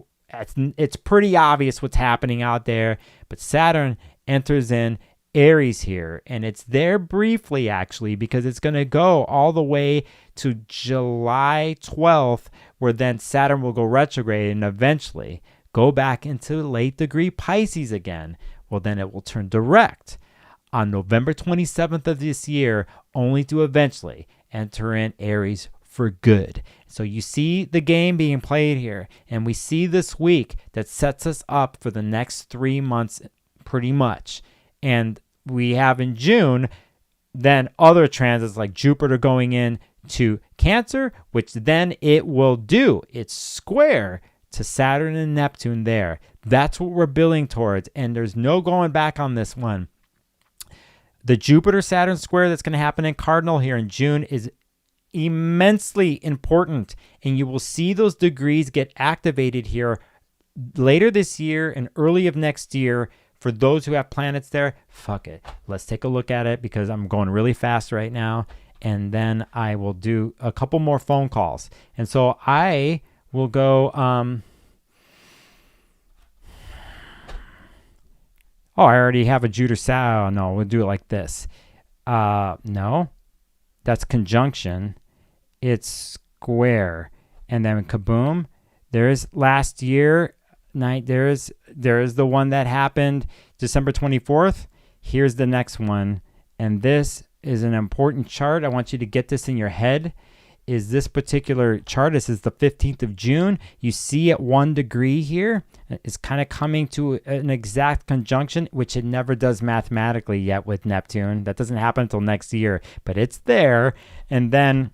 It's pretty obvious what's happening out there, but Saturn enters in Aries here, and it's there briefly actually because it's going to go all the way to July 12th, where then Saturn will go retrograde and eventually go back into late degree Pisces again. Well, then it will turn direct on November 27th of this year, only to eventually enter in Aries for good. So you see the game being played here, and we see this week that sets us up for the next 3 months pretty much. And we have in June then other transits like Jupiter going in to Cancer, which then it will do its square to Saturn and Neptune there. That's what we're building towards, and there's no going back on this one. The Jupiter-Saturn square that's going to happen in Cardinal here in June is immensely important, and you will see those degrees get activated here later this year and early of next year. For those who have planets there, fuck it. Let's take a look at it because I'm going really fast right now, and then I will do a couple more phone calls. And so I will go, I already have a Jupiter-Saturn. Oh, no, we'll do it like this. No, that's conjunction. It's square. And then kaboom, there's last year, there is the one that happened December 24th. Here's the next one. And this is an important chart. I want you to get this in your head. Is this particular chart. This is the 15th of June. You see at 1 degree here. It's kind of coming to an exact conjunction, which it never does mathematically yet with Neptune. That doesn't happen until next year, but it's there. And then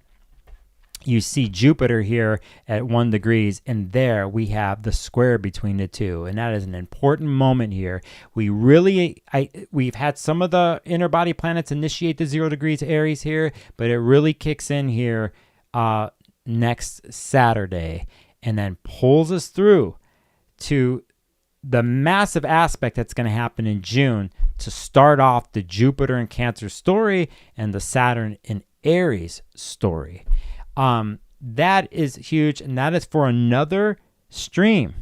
you see Jupiter here at 1 degrees, and there we have the square between the two. And that is an important moment here. We've had some of the inner body planets initiate the 0 degrees Aries here, but it really kicks in here next Saturday and then pulls us through to the massive aspect that's going to happen in June to start off the Jupiter and Cancer story and the Saturn in Aries story. That is huge, and that is for another stream.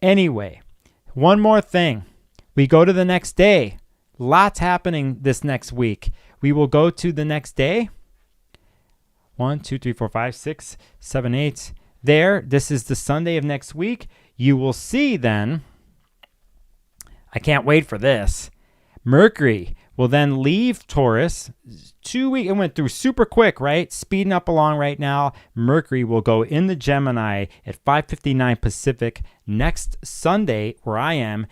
Anyway, one more thing. We go to the next day. Lots happening this next week. We will go to the next day. 1, 2, 3, 4, 5, 6, 7, 8. There, this is the Sunday of next week. You will see then, I can't wait for this. Mercury will then leave Taurus. 2 weeks, it went through super quick, right? Speeding up along right now. Mercury will go into Gemini at 5:59 Pacific next Sunday, where I am.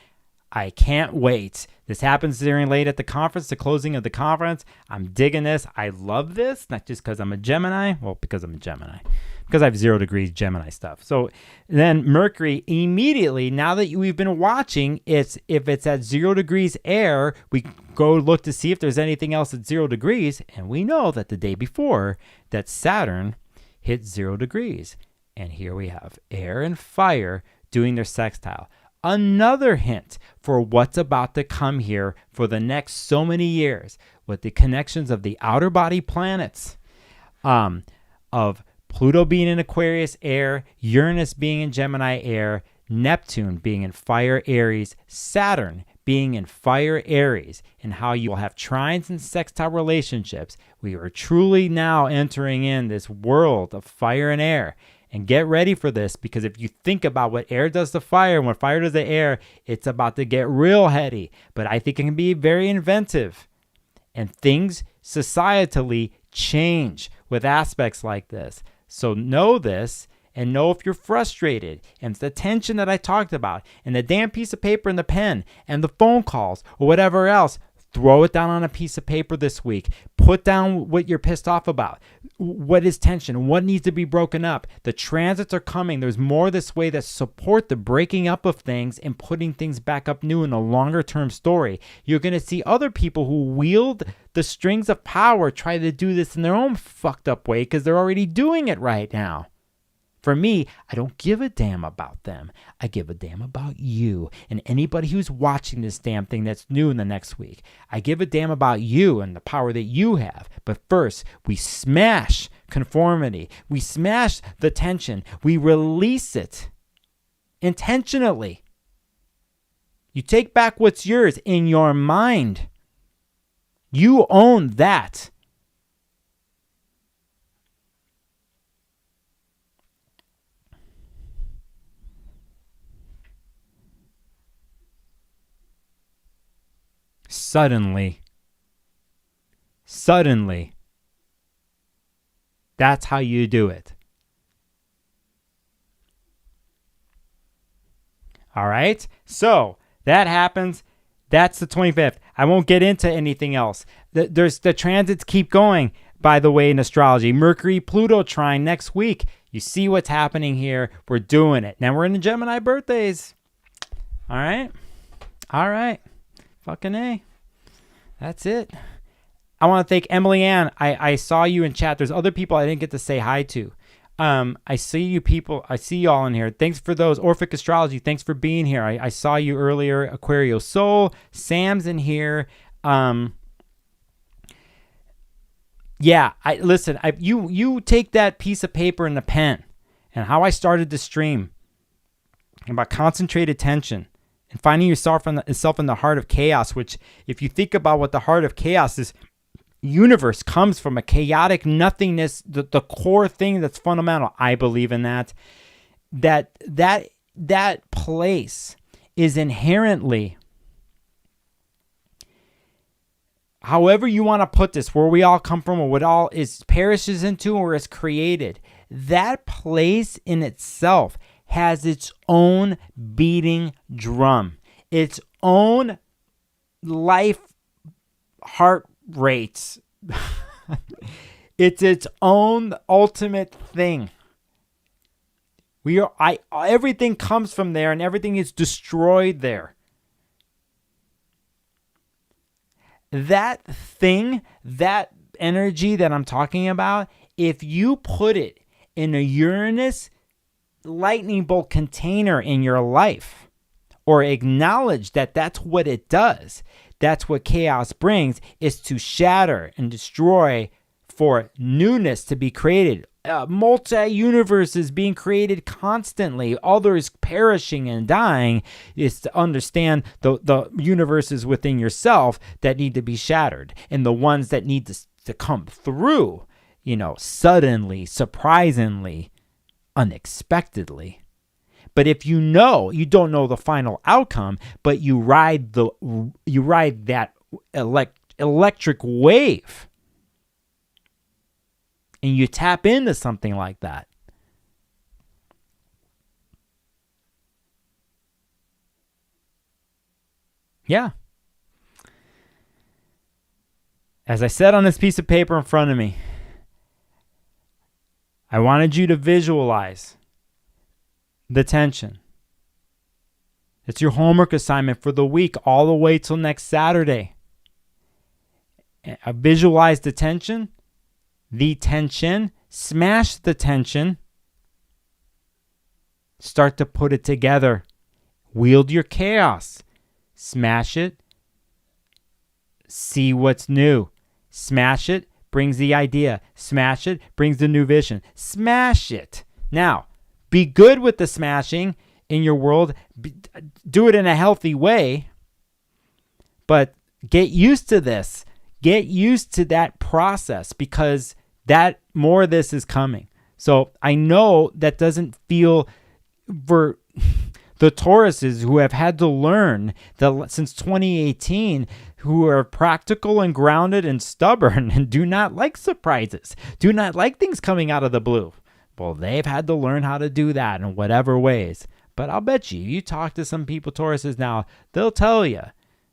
I can't wait. This happens during late at the conference, the closing of the conference. I'm digging this. I love this, not just because I'm a Gemini. Well, because I'm a Gemini. Because I have 0 degrees Gemini stuff. So then Mercury immediately, now that we've been watching, if it's at 0 degrees air, we go look to see if there's anything else at 0 degrees. And we know that the day before that Saturn hit 0 degrees. And here we have air and fire doing their sextile. Another hint for what's about to come here for the next so many years with the connections of the outer body planets, of Pluto being in Aquarius air, Uranus being in Gemini air, Neptune being in fire Aries, Saturn being in fire Aries, and how you will have trines and sextile relationships. We are truly now entering in this world of fire and air. And get ready for this, because if you think about what air does to fire and what fire does to air, it's about to get real heady. But I think it can be very inventive. And things societally change with aspects like this. So know this, and know if you're frustrated, and it's the tension that I talked about, and the damn piece of paper and the pen, and the phone calls, or whatever else. Throw it down on a piece of paper this week. Put down what you're pissed off about. What is tension? What needs to be broken up? The transits are coming. There's more this way that support the breaking up of things and putting things back up new in a longer term story. You're going to see other people who wield the strings of power try to do this in their own fucked up way because they're already doing it right now. For me, I don't give a damn about them. I give a damn about you and anybody who's watching this damn thing that's new in the next week. I give a damn about you and the power that you have. But first, we smash conformity. We smash the tension. We release it intentionally. You take back what's yours in your mind. You own that. Suddenly, that's how you do it. All right. So that happens. That's the 25th. I won't get into anything else. The transits keep going, by the way, in astrology. Mercury, Pluto trine next week. You see what's happening here. We're doing it. Now we're in the Gemini birthdays. All right. Fucking A. That's it. I want to thank Emily Ann. I saw you in chat. There's other people I didn't get to say hi to. I see you people. I see y'all in here. Thanks for those. Orphic Astrology, thanks for being here. I saw you earlier. Aquario Soul. Sam's in here. Yeah, listen. You take that piece of paper and the pen, and how I started the stream about concentrated tension. And finding yourself in the heart of chaos, which if you think about what the heart of chaos is, universe comes from a chaotic nothingness, the core thing that's fundamental. I believe in that. That place is inherently, however you want to put this, where we all come from or what all is perishes into or is created. That place in itself has its own beating drum, its own life heart rates. It's its own ultimate thing. Everything comes from there and everything is destroyed there. That thing, that energy that I'm talking about, if you put it in a Uranus lightning bolt container in your life, or acknowledge that that's what it does, that's what chaos brings, is to shatter and destroy for newness to be created. multi-universes being created constantly, others perishing and dying, is to understand the universes within yourself that need to be shattered, and the ones that need to come through, suddenly, surprisingly, unexpectedly. But if you don't know the final outcome, but you ride that electric wave, and you tap into something like that, yeah. As I said on this piece of paper in front of me, I wanted you to visualize the tension. It's your homework assignment for the week all the way till next Saturday. Visualize the tension, smash the tension, start to put it together. Wield your chaos. Smash it. See what's new. Smash it, brings the idea. Smash it, brings the new vision. Smash it. Now, be good with the smashing in your world. Do it in a healthy way. But get used to this. Get used to that process, because that more of this is coming. So I know that doesn't feel, for the Tauruses who have had to learn that since 2018, who are practical and grounded and stubborn and do not like surprises, do not like things coming out of the blue. Well, they've had to learn how to do that in whatever ways. But I'll bet you talk to some people, Tauruses now, they'll tell you.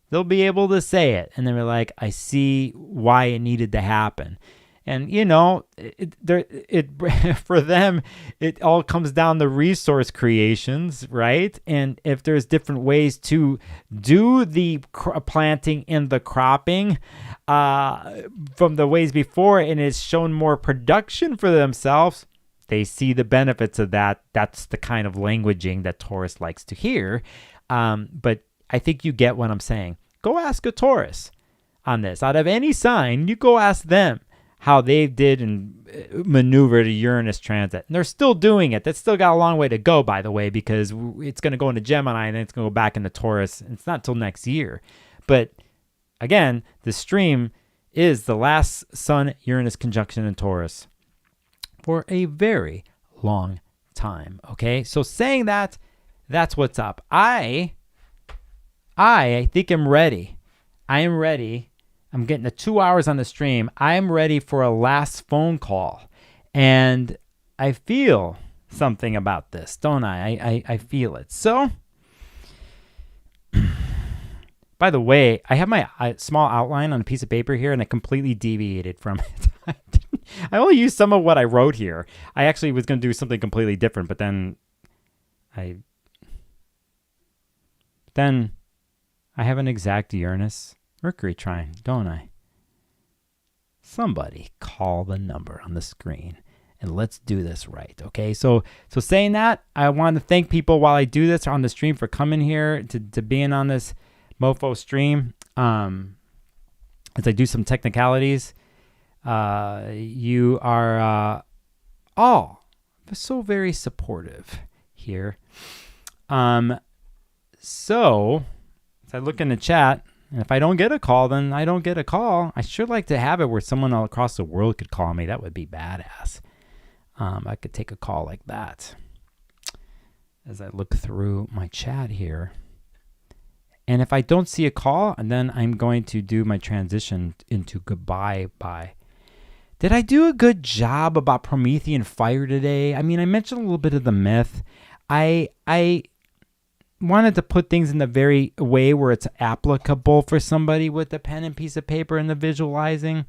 They'll be able to say it. And they're like, I see why it needed to happen. And, for them, it all comes down to resource creations, right? And if there's different ways to do the planting and the cropping from the ways before, and it's shown more production for themselves, they see the benefits of that. That's the kind of languaging that Taurus likes to hear. But I think you get what I'm saying. Go ask a Taurus on this. Out of any sign, you go ask them how they did and maneuver the Uranus transit. And they're still doing it. That's still got a long way to go, by the way, because it's going to go into Gemini and then it's going to go back into Taurus. And it's not till next year. But again, the stream is the last Sun-Uranus conjunction in Taurus for a very long time. Okay, so saying that, that's what's up. I think I'm ready. I am ready. I'm getting the 2 hours on the stream. I am ready for a last phone call. And I feel something about this, don't I? I feel it. So, by the way, I have my small outline on a piece of paper here, and I completely deviated from it. I only used some of what I wrote here. I actually was going to do something completely different, but then I have an exact Uranus Mercury trine, don't I? Somebody call the number on the screen and let's do this right, okay? So saying that, I want to thank people while I do this on the stream for coming here to being on this mofo stream. As I do some technicalities, you are all so very supportive here. So as I look in the chat, and if I don't get a call, then I don't get a call. I sure like to have it where someone all across the world could call me. That would be badass. I could take a call like that. As I look through my chat here. And if I don't see a call, then I'm going to do my transition into goodbye bye. Did I do a good job about Promethean fire today? I mean, I mentioned a little bit of the myth. I wanted to put things in the very way where it's applicable for somebody with a pen and piece of paper and the visualizing.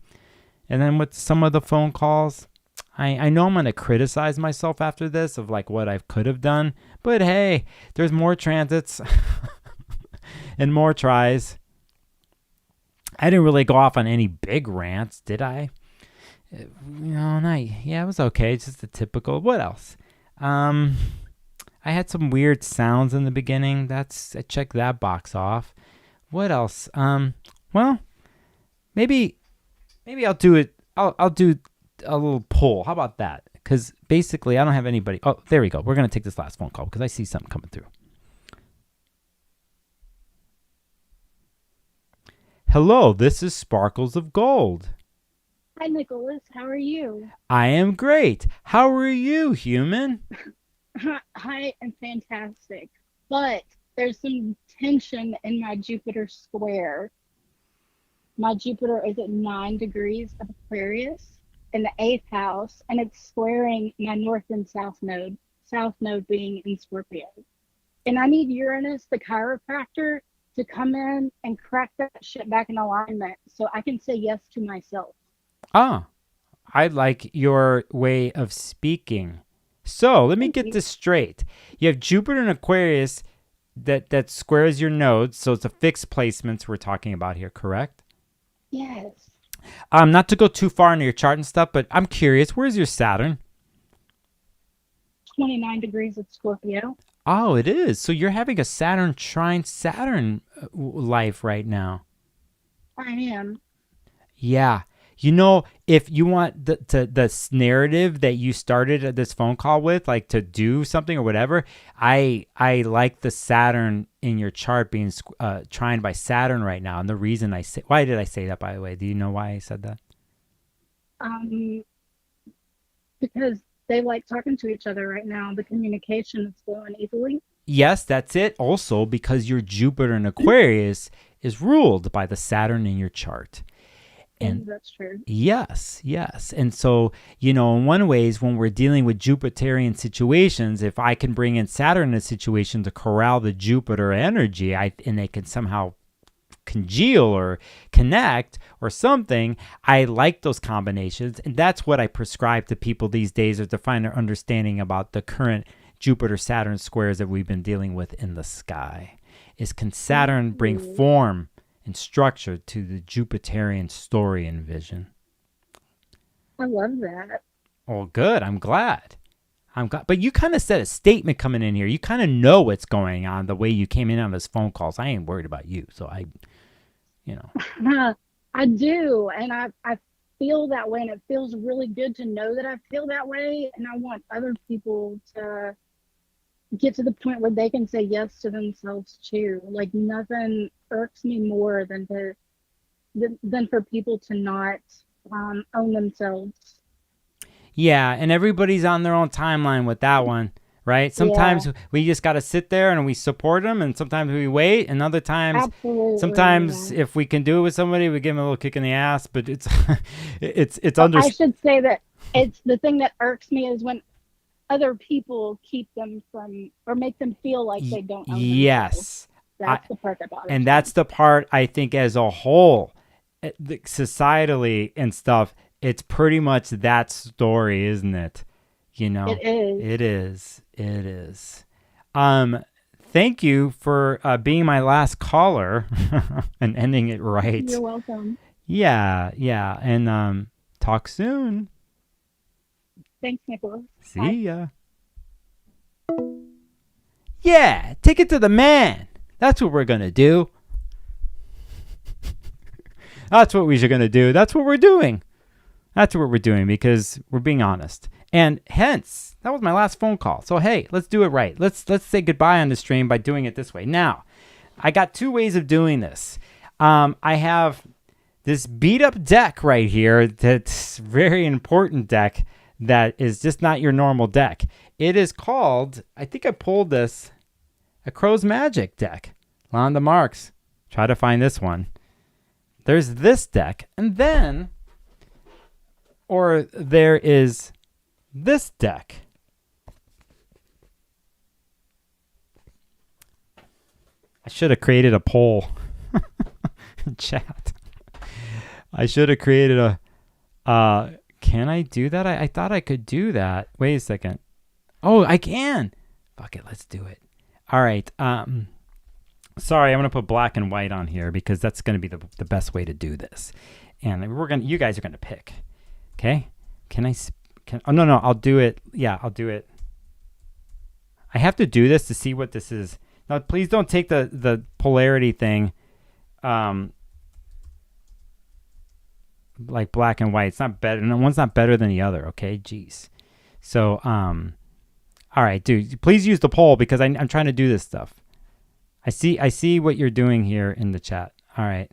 And then with some of the phone calls, I know I'm going to criticize myself after this of like what I could have done. But hey, there's more transits and more tries. I didn't really go off on any big rants, did I? It was okay. It's just the typical. What else? I had some weird sounds in the beginning. I checked that box off. What else? Well, maybe I'll do it. I'll do a little poll. How about that? because basically I don't have anybody. Oh, there we go. We're going to take this last phone call because I see something coming through. Hello, this is Sparkles of Gold. Hi, Nicholas. How are you? I am great. How are you, human? I am fantastic. But there's some tension in my Jupiter square. My Jupiter is at 9 degrees of Aquarius in the 8th house, and it's squaring my north and south node being in Scorpio. And I need Uranus, the chiropractor, to come in and crack that shit back in alignment so I can say yes to myself. Ah, I like your way of speaking. So let me get this straight. You have Jupiter in Aquarius that squares your nodes, so it's a fixed placements we're talking about here, correct? Yes. Not to go too far into your chart and stuff, but I'm curious, where's your Saturn? 29 degrees of Scorpio. Oh, it is. So you're having a Saturn trine Saturn life right now. I am. Yeah. You know, if you want the narrative that you started this phone call with, like to do something or whatever, I like the Saturn in your chart being trined by Saturn right now. And the reason why did I say that, by the way? Do you know why I said that? Because they like talking to each other right now. The communication is flowing easily. Yes, that's it. Also, because your Jupiter in Aquarius is ruled by the Saturn in your chart. And that's true. Yes. And so, you know, in one ways, when we're dealing with Jupiterian situations, if I can bring in Saturn in a situation to corral the Jupiter energy, and they can somehow congeal or connect or something, I like those combinations. And that's what I prescribe to people these days, is to find their understanding about the current Jupiter-Saturn squares that we've been dealing with in the sky. Is can Saturn bring form and structure to the Jupiterian story and vision? I love that. Oh, good. I'm glad. But you kind of said a statement coming in here. You kind of know what's going on the way you came in on this phone calls. I ain't worried about you. So I do. And I feel that way. And it feels really good to know that I feel that way. And I want other people to get to the point where they can say yes to themselves too. Like nothing irks me more than for people to not own themselves. Yeah, and everybody's on their own timeline with that one, right? Sometimes we just got to sit there and we support them, and sometimes we wait, and other times, if we can do it with somebody, we give them a little kick in the ass. But it's I should say that it's the thing that irks me is when other people keep them from or make them feel like they don't own themselves. Yes. That's the part that bothers me. And that's the part I think as a whole, societally and stuff, it's pretty much that story, isn't it? You know, it is. It is. Thank you for being my last caller and ending it right. You're welcome. Yeah. And talk soon. Thanks, Nicholas. See ya. Yeah, take it to the man. That's what we're going to do. That's what we're going to do. That's what we're doing. That's what we're doing because we're being honest. And hence, that was my last phone call. So, hey, let's do it right. Let's say goodbye on the stream by doing it this way. Now, I got two ways of doing this. I have this beat up deck right here that's very important deck that is just not your normal deck. It is called, I think I pulled this, a Crow's Magic deck. On the marks. Try to find this one. There's this deck, and then, or there is this deck. I should have created a poll in chat. I should have created a, can I do that? I thought I could do that. Wait a second. Oh, I can. Fuck it, let's do it. All right. Sorry, I'm going to put black and white on here because that's going to be the best way to do this. And you guys are going to pick. Okay? No, I'll do it. Yeah, I'll do it. I have to do this to see what this is. Now, please don't take the polarity thing like black and white. It's not better. No, one's not better than the other, okay? Jeez. So, all right, dude, please use the poll because I'm trying to do this stuff. I see what you're doing here in the chat. All right.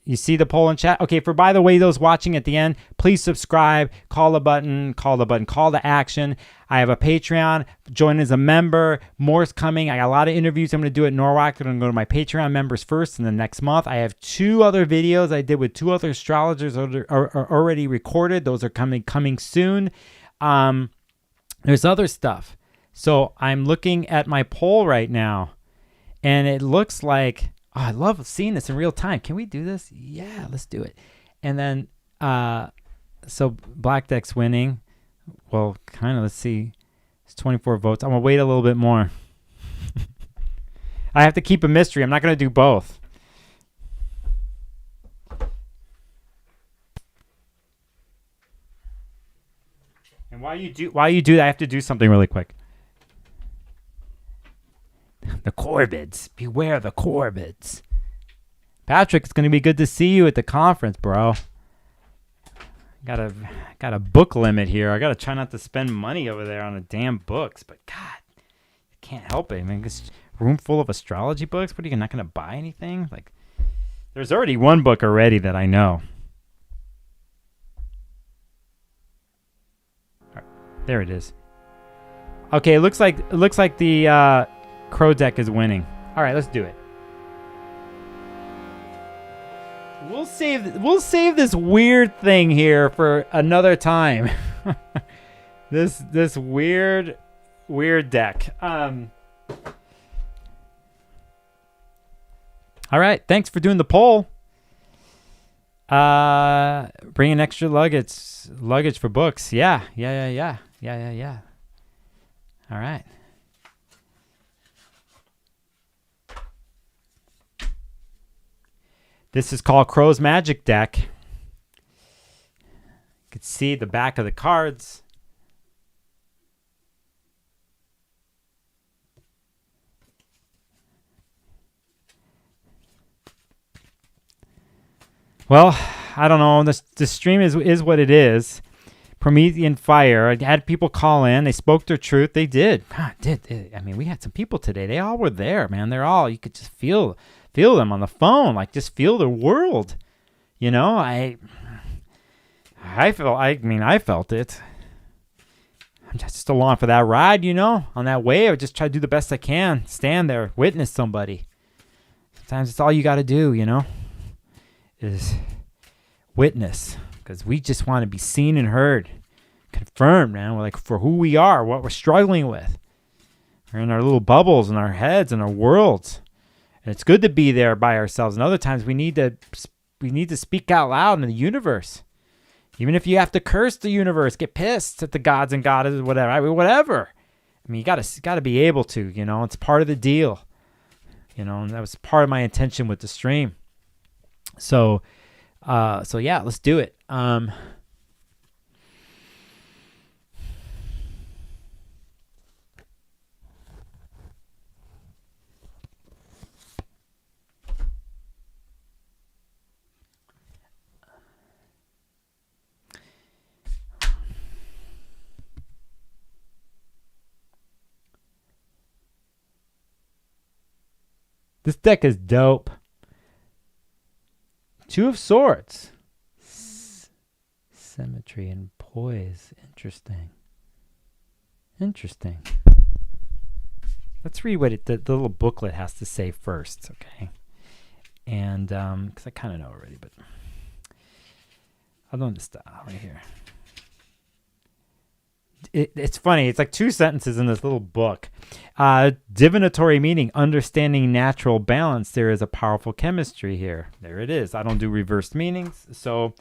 You see the poll in chat? Okay, by the way, those watching at the end, please subscribe, call the button, call to action. I have a Patreon. Join as a member. More's coming. I got a lot of interviews I'm going to do at Norwalk. I'm going to go to my Patreon members first in the next month. I have 2 other videos I did with 2 other astrologers are already recorded. Those are coming soon. There's other stuff. So I'm looking at my poll right now, and it looks like, oh, I love seeing this in real time. Can we do this? Yeah, let's do it. And then, so Black Deck's winning. Well, kind of, let's see. It's 24 votes. I'm going to wait a little bit more. I have to keep a mystery. I'm not going to do both. And while you do that, I have to do something really quick. The Corvids. Beware the Corvids. Patrick, it's going to be good to see you at the conference, bro. Got a book limit here. I got to try not to spend money over there on the damn books. But, God, I can't help it. I mean, this room full of astrology books. What are you not going to buy anything? Like, there's already one book already that I know. All right, there it is. Okay, it looks like the Crow deck is winning. All right, let's do it. We'll save this weird thing here for another time. this weird deck. All right, thanks for doing the poll. Bringing extra luggage for books. Yeah. All right. This is called Crow's Magic Deck. You can see the back of the cards. Well, I don't know. The stream is what it is. Promethean fire. I had people call in. They spoke their truth. They did. I mean, we had some people today. They all were there, man. You could just feel them on the phone, like just feel the world. You know, I felt it. I'm just along for that ride, you know, on that wave. I just try to do the best I can. Stand there, witness somebody. Sometimes it's all you got to do, you know, is witness, because we just want to be seen and heard, confirmed, man. We're like, for who we are, what we're struggling with. We're in our little bubbles in our heads and our worlds. And it's good to be there by ourselves. And other times we need to speak out loud in the universe. Even if you have to curse the universe, get pissed at the gods and goddesses, whatever. I mean, you gotta be able to, you know, it's part of the deal. You know, and that was part of my intention with the stream. So yeah, let's do it. This deck is dope. 2 of Swords. Symmetry and poise. Interesting. Let's read what the little booklet has to say first, okay? And, because I kind of know already, but I'll know this stuff right here. It's funny. It's like 2 sentences in this little book. Divinatory meaning, understanding natural balance. There is a powerful chemistry here. There it is. I don't do reversed meanings. So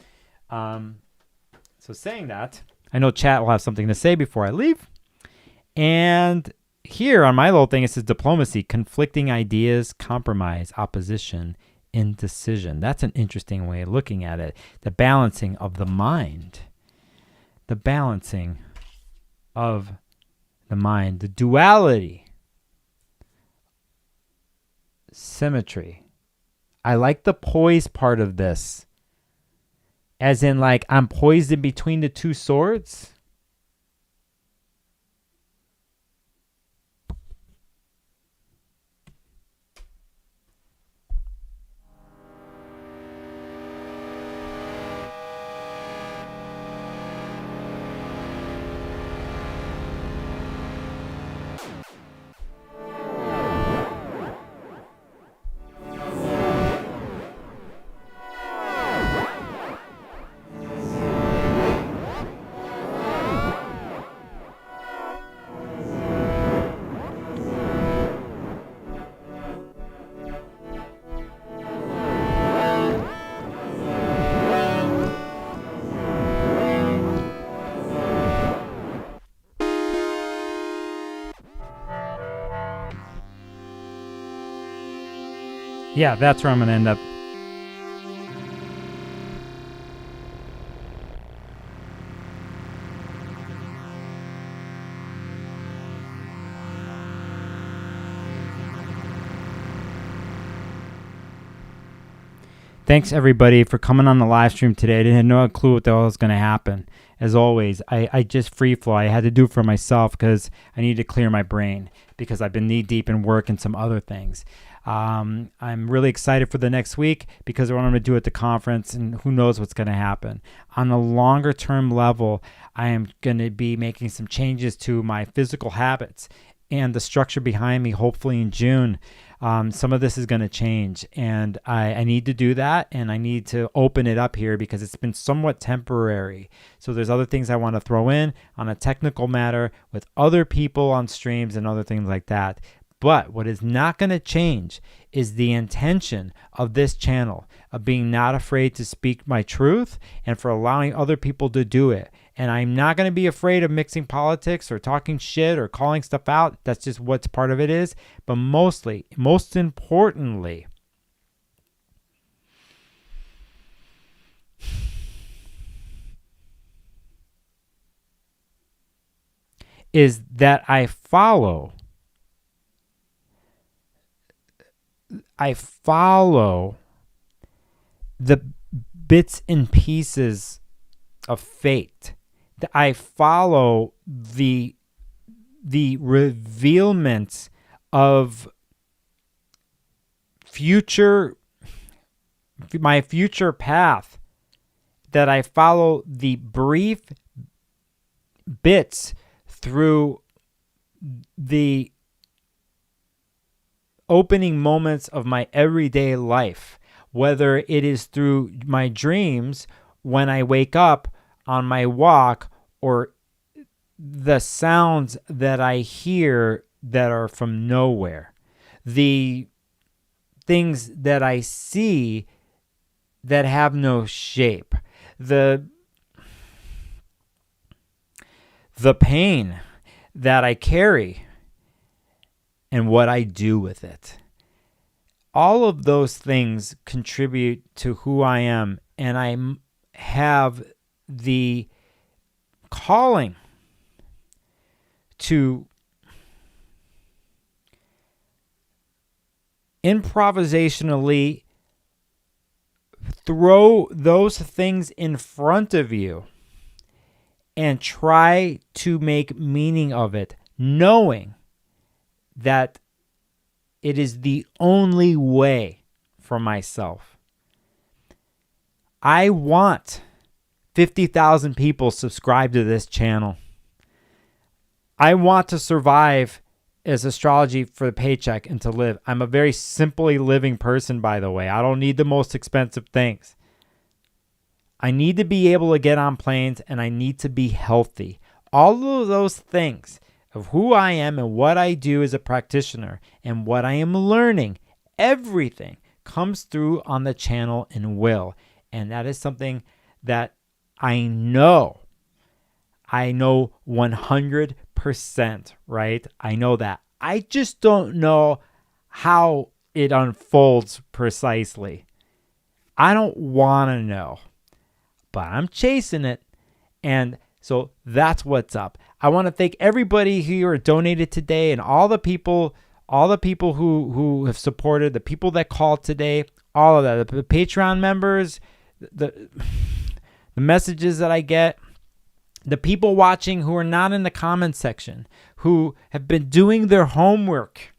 saying that, I know chat will have something to say before I leave. And here on my little thing, it says diplomacy, conflicting ideas, compromise, opposition, indecision. That's an interesting way of looking at it. The balancing of the mind. The balancing of the mind, the duality, symmetry. I like the poise part of this, as in like I'm poised in between the 2 swords. Yeah, that's where I'm going to end up. Thanks, everybody, for coming on the live stream today. I didn't have no clue what the hell was going to happen. As always, I just free flow. I had to do it for myself because I needed to clear my brain because I've been knee-deep in work and some other things. I'm really excited for the next week because of what I'm going to do at the conference, and who knows what's going to happen. On a longer-term level, I am going to be making some changes to my physical habits and the structure behind me, hopefully in June. Some of this is going to change, and I need to do that, and I need to open it up here because it's been somewhat temporary. So there's other things I want to throw in on a technical matter with other people on streams and other things like that. But what is not going to change is the intention of this channel, of being not afraid to speak my truth and for allowing other people to do it. And I'm not going to be afraid of mixing politics or talking shit or calling stuff out. That's just what's part of it is. But most importantly, is that I follow the bits and pieces of fate. I follow the revealment of my future path, that I follow the brief bits through the opening moments of my everyday life, whether it is through my dreams when I wake up on my walk, or the sounds that I hear that are from nowhere, the things that I see that have no shape, the pain that I carry and what I do with it. All of those things contribute to who I am, and I have the calling to improvisationally throw those things in front of you and try to make meaning of it, knowing that it is the only way for myself. I want 50,000 people subscribe to this channel. I want to survive as astrology for the paycheck and to live. I'm a very simply living person, by the way. I don't need the most expensive things. I need to be able to get on planes, and I need to be healthy. All of those things of who I am and what I do as a practitioner and what I am learning, everything comes through on the channel and will. And that is something that I know 100%, right? I know that. I just don't know how it unfolds precisely. I don't want to know, but I'm chasing it. And so that's what's up. I want to thank everybody who donated today, and all the people who have supported, the people that called today, all of that, the Patreon members, the messages that I get, the people watching who are not in the comments section, who have been doing their homework,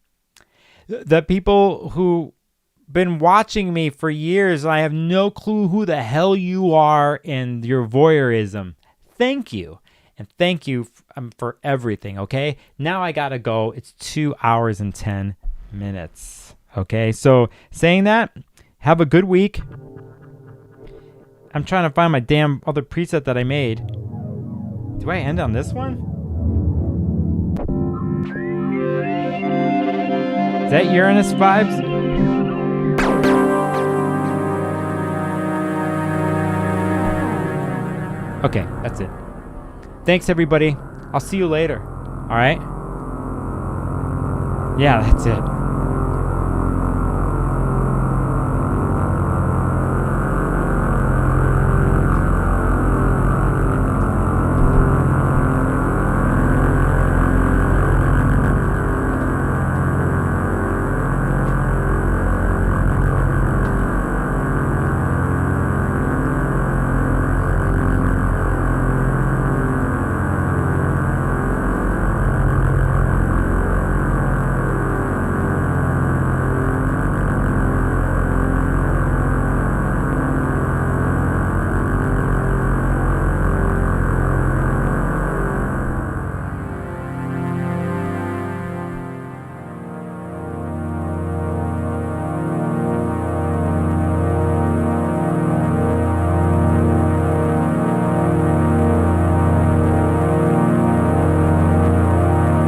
the people who been watching me for years. I have no clue who the hell you are and your voyeurism. Thank you. And thank you for everything, okay? Now I got to go. It's 2 hours and 10 minutes, okay? So saying that, have a good week. I'm trying to find my damn other preset that I made. Do I end on this one? Is that Uranus vibes? Okay, that's it. Thanks, everybody. I'll see you later. All right? Yeah, that's it.